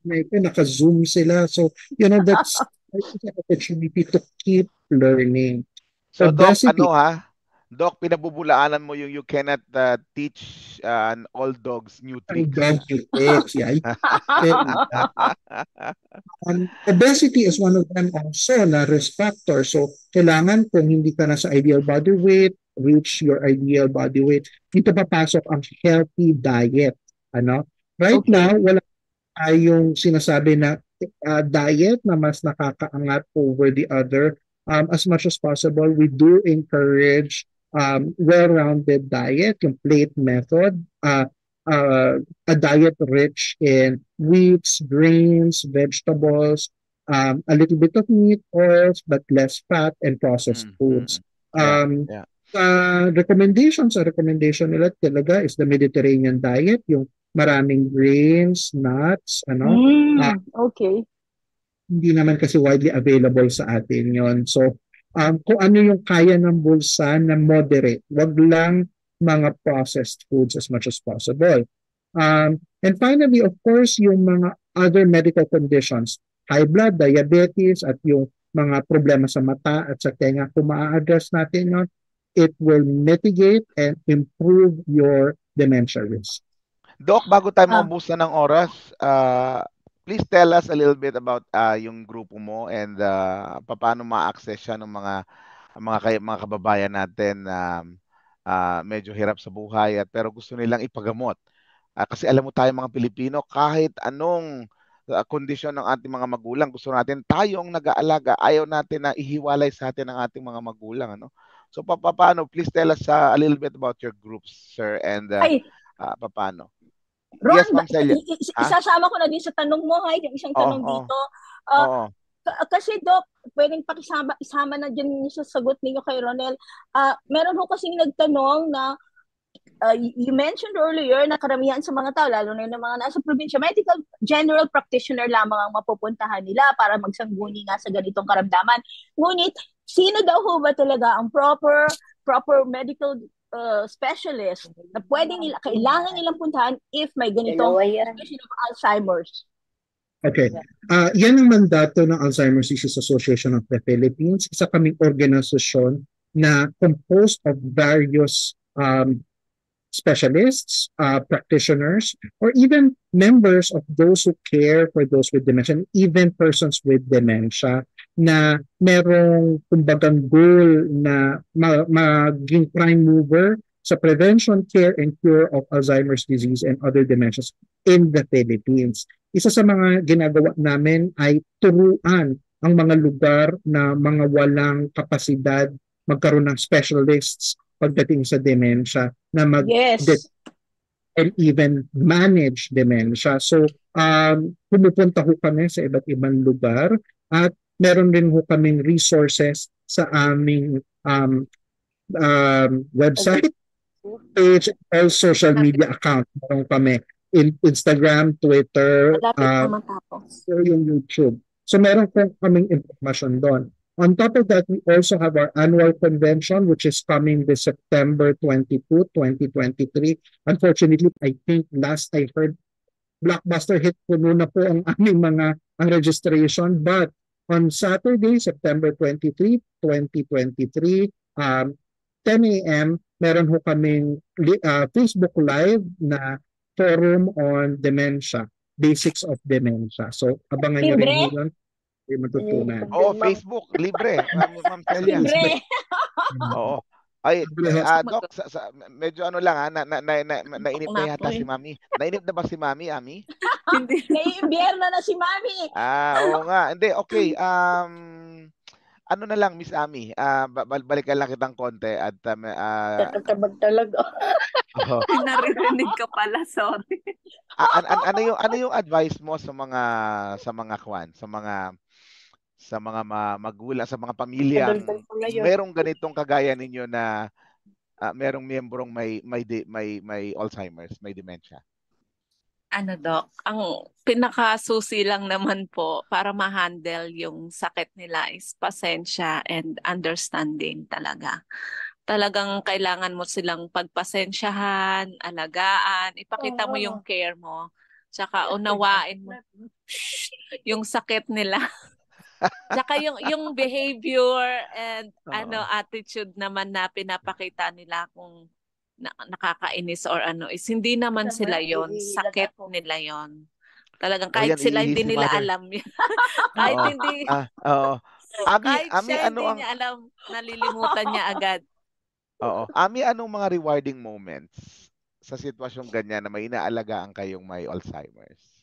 meeting, naka-Zoom sila. So, that's an opportunity to keep learning. So, Doc, Doc, pinabubulaanan mo yung you cannot teach an old dogs new tricks. Yeah. Obesity is one of them also na risk factor. So, kailangan kung hindi ka na sa ideal body weight, reach your ideal body weight, dito papasok ang healthy diet. Right now, wala tayong sinasabi na diet na mas nakakaangat over the other. As much as possible, we do encourage well-rounded diet, yung plate method, a diet rich in wheats, grains, vegetables, a little bit of meat, oils, but less fat and processed foods. Recommendation nila talaga is the Mediterranean diet, yung maraming grains, nuts, okay. Hindi naman kasi widely available sa atin yon. So, kung ano yung kaya ng bulsa na moderate, wag lang mga processed foods as much as possible. And finally, of course, yung mga other medical conditions, high blood, diabetes, at yung mga problema sa mata at sa tenga, kung maa-address natin yun, it will mitigate and improve your dementia risk. Doc, bago tayo Ah. maubusan ng oras, please tell us a little bit about yung grupo mo and paano ma-access siya ng mga kababayan natin na medyo hirap sa buhay at pero gusto nilang ipagamot. Kasi alam mo tayo mga Pilipino, kahit anong kondisyon ng ating mga magulang, gusto natin tayong nag-aalaga, ayaw natin na ihiwalay sa atin ng ating mga magulang. Ano? So paano? Please tell us a little bit about your groups, sir, and Ay, paano? Ron, Yes, Ma'am Celia. isasama ko na din sa tanong mo, yung isang tanong dito. Oo. Kasi Doc, pwedeng isama na dyan sa sagot ninyo kay Ronel. Meron ho kasing nagtanong na you mentioned earlier na karamihan sa mga tao, lalo na yung mga nasa probinsya, medical general practitioner lamang ang mapupuntahan nila para magsangguni nga sa ganitong karamdaman. Ngunit, sino daw ho ba talaga ang proper medical specialist na kailangan nilang puntahan if may ganitong condition of Alzheimer's? Okay. Yan ang mandato ng Alzheimer's Disease Association of the Philippines. Isa kaming organisasyon na composed of various specialists, practitioners, or even members of those who care for those with dementia, even persons with dementia, na merong kumbagang goal na maging prime mover sa prevention, care, and cure of Alzheimer's disease and other dementias in the Philippines. Isa sa mga ginagawa namin ay turuan ang mga lugar na mga walang kapasidad magkaroon ng specialists pagdating sa dementia na and even manage dementia. So, pumupunta ho kami sa iba't ibang lugar at meron rin ho kaming resources sa aming website, page, all social media account. Meron kami Instagram, Twitter, yung YouTube. So meron po kaming information doon. On top of that, we also have our annual convention, which is coming this September 22, 2023. Unfortunately, I think last I heard, blockbuster hit puno na po ang aming ang registration. But on Saturday, September 23, 2023, 10 a.m., meron ho kaming Facebook Live na forum on dementia, basics of dementia. So, abangan nyo rin yun. Matutunan. Facebook, libre. Ma'am Celia. Libre. Oo. Ay, Doc, medyo ano lang nainip na yata si Mami. Nainip na ba si Mami, Ami? Hindi. Naiimbierno na si Mami. Oo nga. Hindi, okay. Ano na lang, Miss Ami, balikan lang kitang konti at tatabag talaga. Naririnig ka pala, sorry. ano yung advice mo sa mga magulang, sa mga pamilyang merong ganitong kagaya ninyo na merong miyembrong may Alzheimer's, may dementia? Doc, ang pinakasusi lang naman po para ma-handle yung sakit nila is pasensya and understanding talaga. Talagang kailangan mo silang pagpasensyahan, alagaan, ipakita mo yung care mo, tsaka unawain mo yung sakit nila. Tsaka yung behavior and attitude naman na pinapakita nila kung nakakainis or is hindi naman sila yon, sakit nila yon. Talagang kahit sila hindi nila alam yan. Kahit hindi kahit siya hindi niya alam, nalilimutan niya agad. Oo. Ami, anong mga rewarding moments sa sitwasyong ganyan na may inaalagaan kayong may Alzheimer's?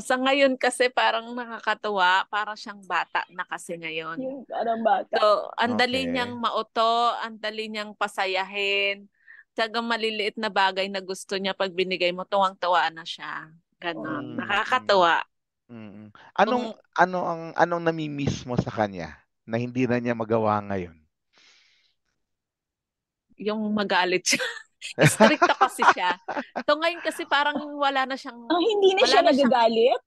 Sa ngayon kasi parang nakakatuwa, parang siyang bata na kasi ngayon. Yung parang bata. So, ang dali niyang mauto, ang dali niyang pasayahin. Tagang maliliit na bagay na gusto niya pag binigay mo, tuwang-tuwa na siya. Ganon. Nakakatuwa. Anong nami-miss mo sa kanya na hindi na niya magawa ngayon? Yung magalit siya. Stricto kasi siya. So ngayon kasi parang wala na siyang... hindi na siya nagagalit?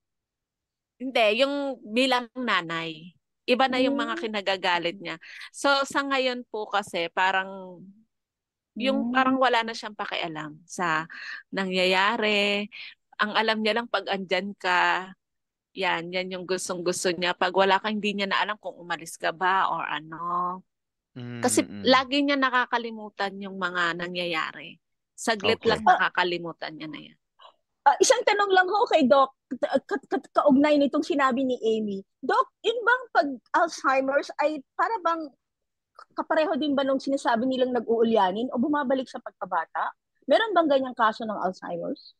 Hindi, yung bilang nanay. Iba na yung mga kinagagalit niya. So sa ngayon po kasi parang Yung parang wala na siyang pakialam sa nangyayari. Ang alam niya lang pag andyan ka, yan yung gustong-gusto niya. Pag wala ka, hindi niya na alam kung umalis ka ba or ano. Kasi Mm-mm. lagi niya nakakalimutan yung mga nangyayari. Saglit lang Okay. nakakalimutan niya na yan. Isang tanong lang ho kay Doc, kaugnay nitong sinabi ni Amy. Doc, yun bang pag Alzheimer's ay para bang kapareho din ba nung sinasabi nilang nag-uulyanin o bumabalik sa pagkabata? Meron bang ganyang kaso ng Alzheimer's?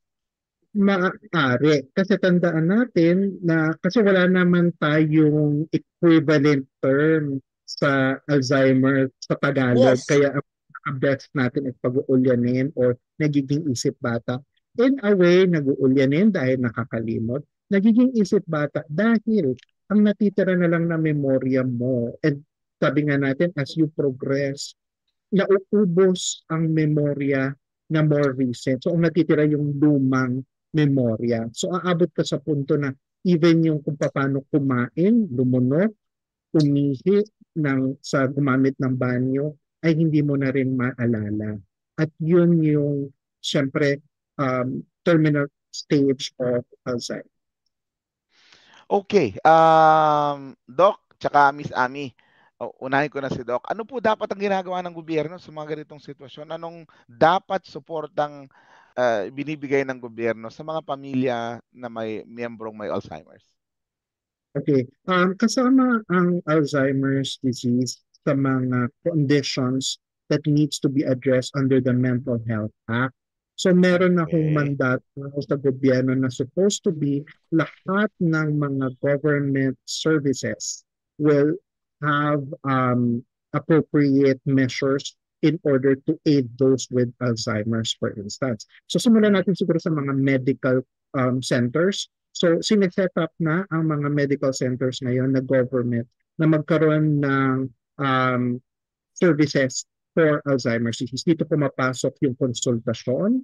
Maaari. Kasi tandaan natin na kasi wala naman tayong equivalent term sa Alzheimer sa Tagalog. Yes. Kaya ang best natin ay pag-uulyanin or nagiging isip bata. In a way, nag-uulyanin dahil nakakalimot. Nagiging isip bata dahil ang natitira na lang na memorya mo. And sabi nga natin, as you progress, nauubos ang memorya na more recent. So, ang natitira yung lumang memorya. So, aabot ka sa punto na even yung kung paano kumain, lumunok, umihi sa gumamit ng banyo, ay hindi mo na rin maalala. At yun yung, syempre, terminal stage of Alzheimer's. Okay. Doc, tsaka Miss Ami, unahin ko na si Doc. Ano po dapat ang ginagawa ng gobyerno sa mga ganitong sitwasyon? Anong dapat suportang binibigay ng gobyerno sa mga pamilya na may miyembrong may Alzheimer's? Okay. Kasama ang Alzheimer's disease sa mga conditions that needs to be addressed under the Mental Health Act. So meron akong Okay. mandato sa gobyerno na supposed to be lahat ng mga government services will have appropriate measures in order to aid those with Alzheimer's, for instance. So simulan natin siguro sa mga medical centers. So, sineset up na ang mga medical centers ngayon na government na magkaroon ng services for Alzheimer's disease. Dito pumapasok yung konsultasyon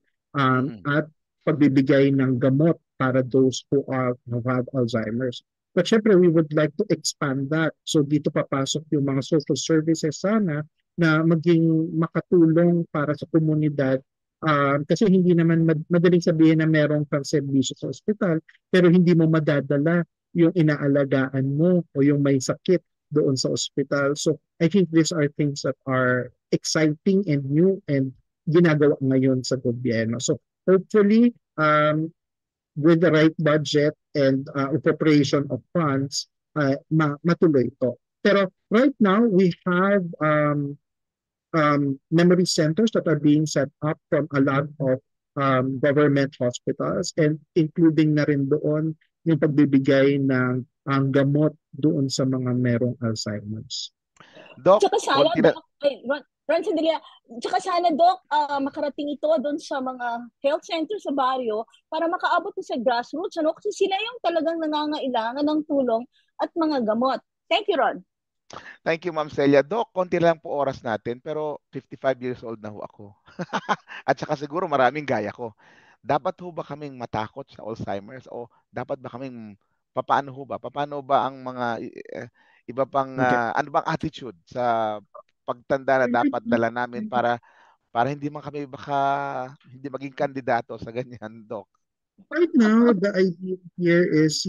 at pagbibigay ng gamot para those who have Alzheimer's. But syempre, we would like to expand that. So dito papasok yung mga social services sana na maging makatulong para sa komunidad. Kasi hindi naman madaling sabihin na merong kang serbisyo sa ospital, pero hindi mo madadala yung inaalagaan mo o yung may sakit doon sa ospital. So I think these are things that are exciting and new and ginagawa ngayon sa gobyerno. So hopefully, with the right budget and appropriation of funds, matuloy ito. Pero right now, we have memory centers that are being set up from a lot of government hospitals and including na rin doon yung pagbibigay ng gamot doon sa mga merong Alzheimer's. Doc, Tsaka sana, konti na, Doc, Ron, sandali. Tsaka sana, Doc, makarating ito doon sa mga health center sa baryo para makaabot sa grassroots. Ano? Kasi sila yung talagang nangangailangan ng tulong at mga gamot. Thank you, Ron. Thank you, Ma'am Celia. Doc, konti lang po oras natin, pero 55 years old na ho ako. At saka siguro maraming gaya ko. Dapat ho ba kaming matakot sa Alzheimer's o dapat ba kaming paano ho ba? Paano ba ang mga iba pang Okay. ano bang attitude sa pagtanda na dapat dala namin para hindi man kami baka hindi maging kandidato sa ganyan, Doc? Right now, the idea here is,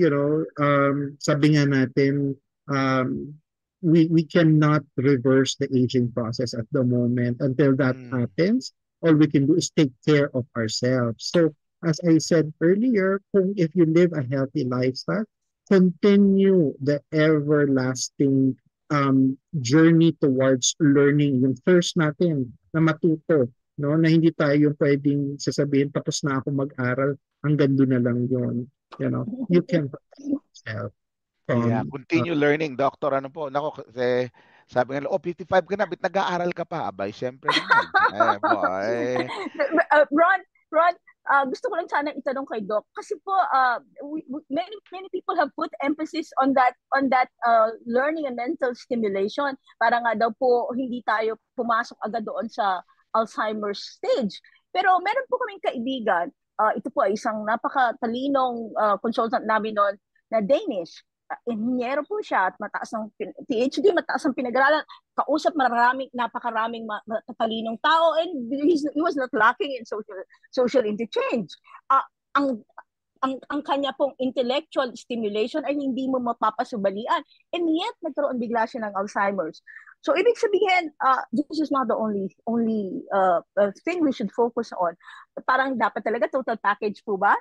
sabi nga natin, we cannot reverse the aging process at the moment. Until that happens, all we can do is take care of ourselves. So, as I said earlier, if you live a healthy lifestyle, continue the everlasting journey towards learning. Yung first natin na matuto, no, na hindi tayo pwedeng sasabihin tapos na ako mag-aral, hanggang doon na lang yun. You can protect yourself. Yeah, continue learning, doctor. Ano po? Nako, kasi sabi nga, 55 ka na, bit nag-aaral ka pa? Abay, syempre naman. Boy. Ron, gusto ko lang sana itanong kay Doc kasi po many people have put emphasis on that learning and mental stimulation para nga daw po hindi tayo pumasok agad doon sa Alzheimer's stage. Pero meron po kaming kaibigan, ito po ay isang napakatalinong consultant namin noon na Danish. inhinyero po siya at mataas ang PhD, mataas ang pinag-aralan, kausap napakaraming matalinong tao, and he was not lacking in social interchange. Ang kanya pong intellectual stimulation ay hindi mo mapapasubalian, and yet nagkaroon bigla siya ng Alzheimer's. So ibig sabihin, this is not the only thing we should focus on. Parang dapat talaga total package po ba?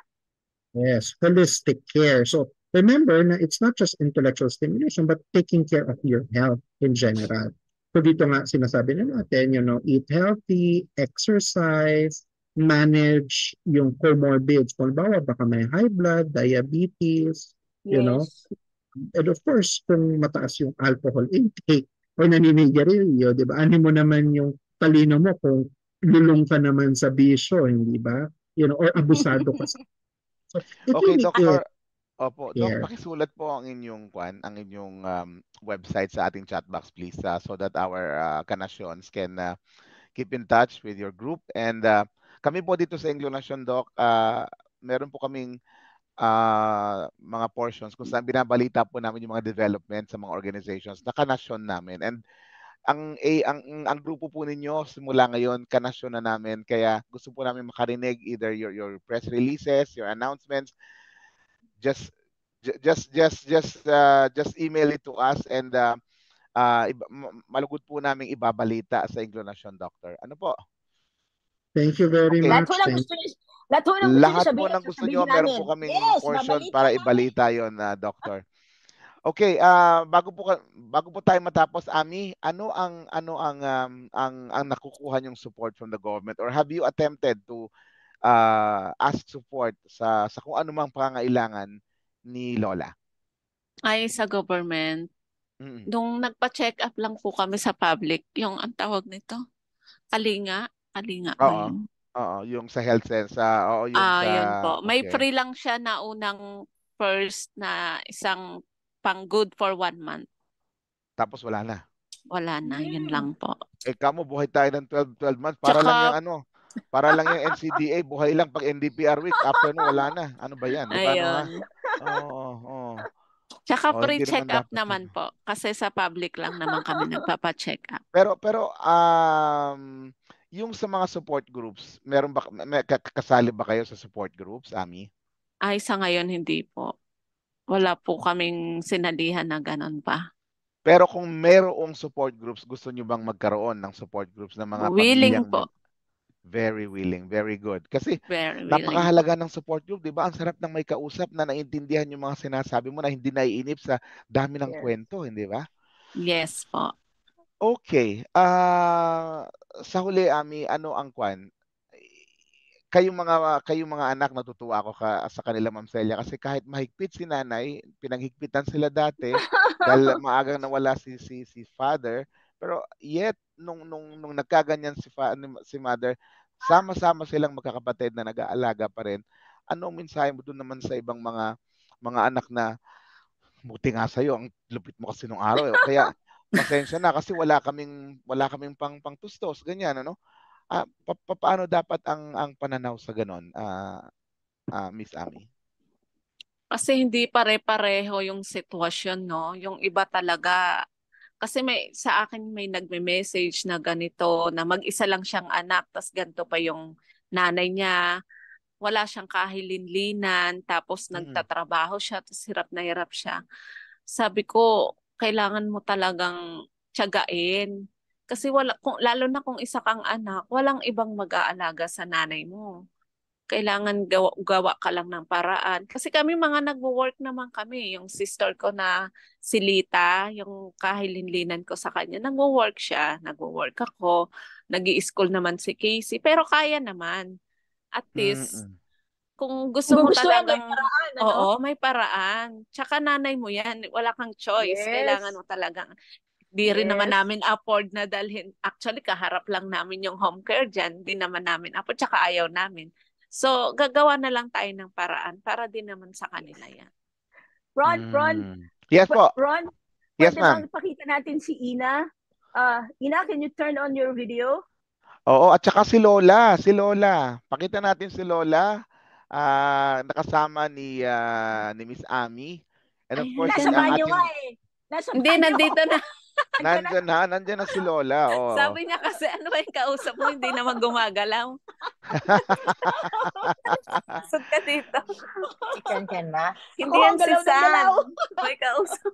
Yes, holistic care. So remember na it's not just intellectual stimulation but taking care of your health in general. So dito nga sinasabi na natin, eat healthy, exercise, manage yung comorbids. Kung bawa, baka may high blood, diabetes, Yes. And of course, kung mataas yung alcohol intake o naninigarilyo, di ba? Ano mo naman yung talino mo kung lulong ka naman sa bisyo, hindi ba? Or abusado ka sa... So, it Okay, really Doctor. is Opo, Doc, care. pakisulat po ang inyong website sa ating chat box, please, so that our kanasyons can keep in touch with your group. And kami po dito sa Anglo Nation, Doc, meron po kaming mga portions kung saan binabalita po namin yung mga development sa mga organizations na kanasyon namin. And ang grupo po ninyo simula ngayon kanasyon na namin, kaya gusto po namin makarinig either your press releases, your announcements. Just email it to us, and malugod po namin ibabalita sa Anglo Nation, Doctor. Ano po? Thank you very Okay. much. Lahat po ng gusto nyo, meron po kaming portion para ibalita yon, Doctor. Okay, bago po tayo matapos, Ami, ano ang nakukuha yung support from the government, or have you attempted to ask support sa kung ano mang pangangailangan ni Lola? Ay, sa government. Nung nagpa-check up lang po kami sa public, yung ang tawag nito, Kalinga ba yun? Oo, yung sa health sense, oo, yung sa... Yun po. May okay. free lang siya na unang first na isang pang good for 1 month. Tapos wala na. Wala na, yun lang po. Kamo, buhay tayo ng 12 months. Para Tsaka, lang yung NCDA, buhay lang pag NDPR week. After no, wala na. Ano ba yan? Diba, ayun. Oo. Tsaka free hindi check-up naman naman po. Kasi sa public lang naman kami nagpapa-check up. Pero yung sa mga support groups, meron ba kasali ba kayo sa support groups, Ami? Ay, sa ngayon hindi po. Wala po kaming sinalihan na ganun pa. Pero kung merong support groups, gusto nyo bang magkaroon ng support groups ng mga willing pamilyang po. Very willing, very good. Kasi very willing napakahalaga ng support group, 'di ba? Ang sarap ng may kausap na naintindihan yung mga sinasabi mo, na hindi naiinip sa dami ng kwento, hindi ba? Yes po. Okay. Sa huli, Ami, ano ang kayong mga anak, natutuwa ako sa kanila, Ma'am Celia, kasi kahit mahigpit si nanay, pinaghigpitan sila dati dahil maagang nawala si father, pero yet nung nagkaganyan si mother, sama-sama silang magkakapatid na nag-aalaga pa rin. Anong mensahe mo doon naman sa ibang mga anak na buti nga sa'yo, ang lupit mo kasi nung araw, kaya pasensya na kasi wala kaming pangtustos, ganyan, ano? Paano dapat ang pananaw sa ganon, Miss Ami? Kasi hindi pare-pareho yung sitwasyon, no? Yung iba talaga, kasi sa akin may nagme-message na ganito, na mag-isa lang siyang anak, tas ganito pa yung nanay niya, wala siyang kahilinlinan, tapos nagtatrabaho siya, tapos hirap na hirap siya. Sabi ko, kailangan mo talagang tiyagain. Kasi lalo na kung isa kang anak, walang ibang mag-aalaga sa nanay mo. Kailangan gawa ka lang ng paraan. Kasi kami mga nagwo-work naman kami. Yung sister ko na si Lita, yung kahilinlinan ko sa kanya, nagwo-work siya. Nagwo-work ako. Nag-i-school naman si Casey. Pero kaya naman. At least, kung gusto mo talagang... may paraan, ano? Oo, may paraan. Tsaka nanay mo yan. Wala kang choice. Yes. Kailangan mo talagang... Di rin naman namin afford na dalhin. Actually, kaharap lang namin yung home care dyan. Di naman namin afford. Tsaka ayaw namin. So, gagawa na lang tayo ng paraan para din naman sa kanila yan. Ron? Yes po. Ron? Yes, pwede ma'am. bang pakita natin si Ina? Ina, can you turn on your video? Oo, at saka si Lola. Pakita natin si Lola. Nakasama ni Miss Ami. And of Ay, course, Nasa nandiyan ang na. banyo ating, nga eh. Nasa Hindi, banyo. nandito na. nandyan na si Lola. Oo. Sabi niya kasi, ano ba yung kausap mo? Hindi naman gumagalaw. Pasok ka dito. Chicken ka na. Hindi Oo, yan si galaw ng San. galaw. May kausap.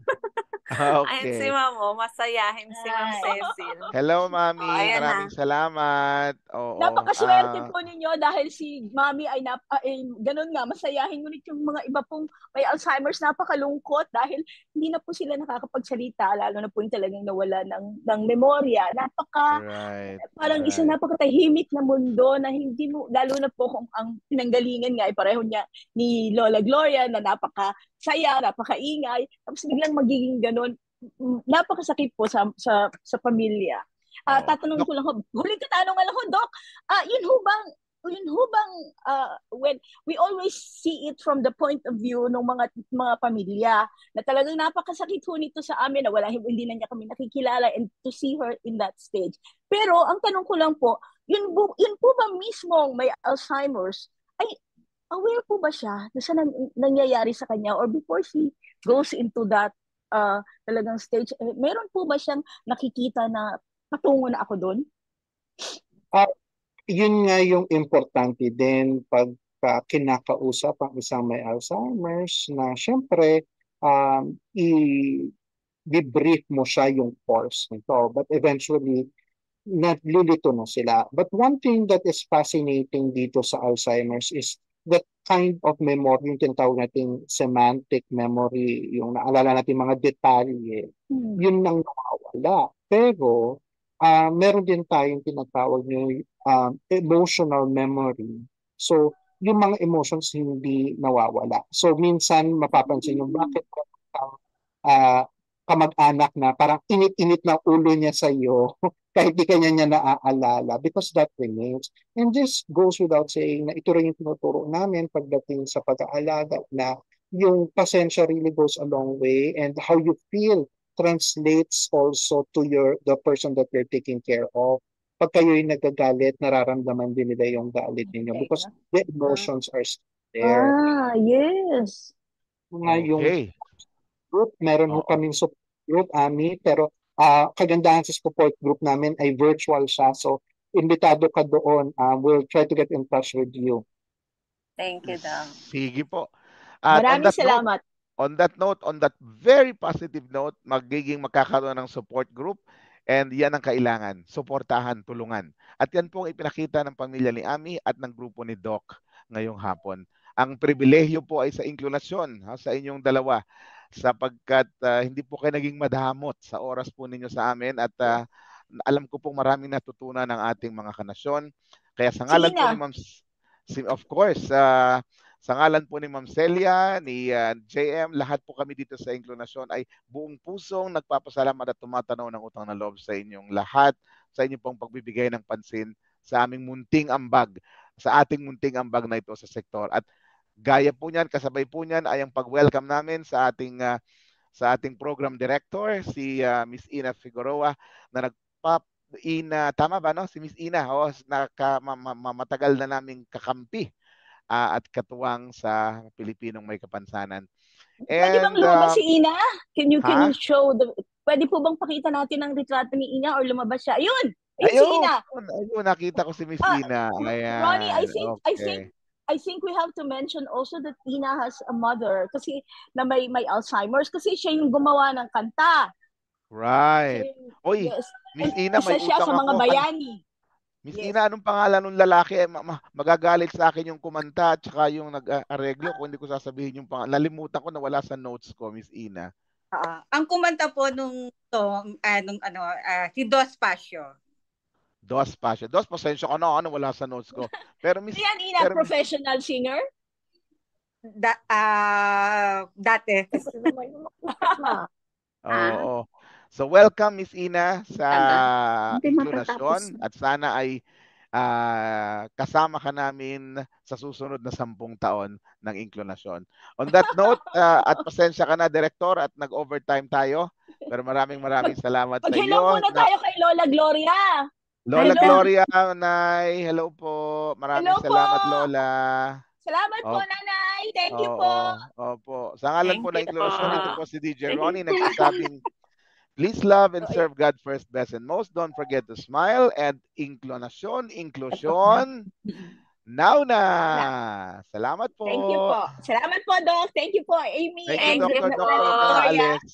Ayan si Okay. Ma'am, oh. Masayahin si Ma'am Hi. Cecil. Hello, Oh, Mami. ayan na. Maraming salamat. Oo. Napakaswerte po ninyo dahil si Mami ay ganun nga, masayahin ngunit yung mga iba pong may Alzheimer's, napakalungkot dahil hindi na po sila nakakapagsalita, lalo na po yung talagang nawala ng memorya. Right. Parang isang Right. napakatahimik na mundo na hindi mo, lalo na po kung ang pinanggalingan nga ay pareho niya ni Lola Gloria na napakasaya, napakaingay, tapos biglang magiging ganun. Napakasakit po sa pamilya. Oo. Tatanungin ko lang, huling katanungan lang ho, Doc, yun ho bang, when we always see it from the point of view ng mga pamilya, na talagang napakasakit ho nito sa amin, na hindi na niya kami nakikilala, and to see her in that stage. Pero ang tanong ko lang po, yun po ba mismong may Alzheimer's, ay aware po ba siya na sa nangyayari sa kanya, or before she goes into that talagang stage, meron po ba siyang nakikita na patungo na ako doon? Yun nga yung importante din pag kinakausap ang isang may Alzheimer's na syempre i-debrief mo siya yung course nito. But eventually, nalilito na sila. But one thing that is fascinating dito sa Alzheimer's is that kind of memory, yung tinatawag natin semantic memory, yung naalala natin mga detalye, yun nang nawawala. Pero, meron din tayong tinatawag yung emotional memory. So, yung mga emotions hindi nawawala. So, minsan mapapansin yung bakit kamag-anak na parang init-init na ulo niya sa iyo kahit di kanya niya naaalala, because that remains. And this goes without saying na ito rin yung tinuturo namin pagdating sa pag-aalaga, na yung pasensya really goes a long way, and how you feel translates also to the person that you're taking care of. Pag kayo'y nagagalit, nararamdaman din nila yung galit ninyo because the emotions are still there. Yes. Yung Okay. group, meron ho Oo. kaming support group, Ami, pero kagandahan sa support group namin ay virtual siya. So, imbitado ka doon. We'll try to get in touch with you. Thank you, Dang. Sige po. At Maraming salamat. on that very positive note, magkakaroon ng support group, and yan ang kailangan, suportahan, tulungan. At yan po ang ipinakita ng pamilya ni Ami at ng grupo ni Doc ngayong hapon. Ang pribilehyo po ay sa inklinasyon, sa inyong dalawa, sapagkat hindi po kayo naging madamot sa oras po ninyo sa amin, at alam ko pong maraming natutunan ng ating mga kanasyon. Kaya sa ngalan po ni Ma'am, of course, sa ngalan po ni Ma'am Celia, ni JM, lahat po kami dito sa Inklinasyon ay buong pusong nagpapasalamat at tumatanaw ng utang na loob sa inyong lahat, sa inyong pong pagbibigay ng pansin sa aming munting ambag, sa ating munting ambag na ito sa sektor. At gaya po niyan, kasabay po niyan ay ang pag-welcome namin sa ating program director, si Miss Ina Figueroa, na tama ba no? Si Miss Ina, matagal na naming kakampi at katuwang sa Pilipinong may kapansanan. Pwede bang And lumabas si Ina? Can you show pwede po bang pakita natin ang retrato ni Ina or lumabas siya? Ayun! Ayun si Ina! Ayun, nakita ko si Miss Ina. Ayan. Ronnie, I think we have to mention also that Ina has a mother kasi na may Alzheimer's, kasi siya yung gumawa ng kanta. Right. Oy, Yes. Miss Ina, may siya sa utang mga ako. bayani. Miss Yes. Ina, anong pangalan ng lalaki? Magagalit sa akin yung kumanta at saka yung nag-areglo kung hindi ko sasabihin yung pangalan. Nalimutan ko, nawala sa notes ko, Miss Ina. Ang kumanta po si Dos Pasio. Dos pasensya ko na, wala sa notes ko. Pero Miss Ina, professional singer? Dati. Oo. So welcome Miss Ina sa Inklinasyon, at sana ay kasama ka namin sa susunod na 10 taon ng Inklinasyon. On that note, at pasensya ka na, Director, at nag-overtime tayo. Pero maraming salamat sa iyo. Mag-hello muna tayo kay Lola Gloria. Lola Gloria, Nay, hello po. Maraming salamat, Lola. Salamat po, Oh. Nanay. Thank you po. Opo. Sa ngalan Thank po ng you inklusyon, po. ito po si DJ Thank you. Ronnie nagsasabing, please love and serve God first, best, and most. Don't forget to smile and inclusion. Now na. Salamat po. Thank you po. Salamat po, Doc. Thank you po, Amy Thank you, and Thank you Dr. po. Dr. Huwag kang Victoria. aalis.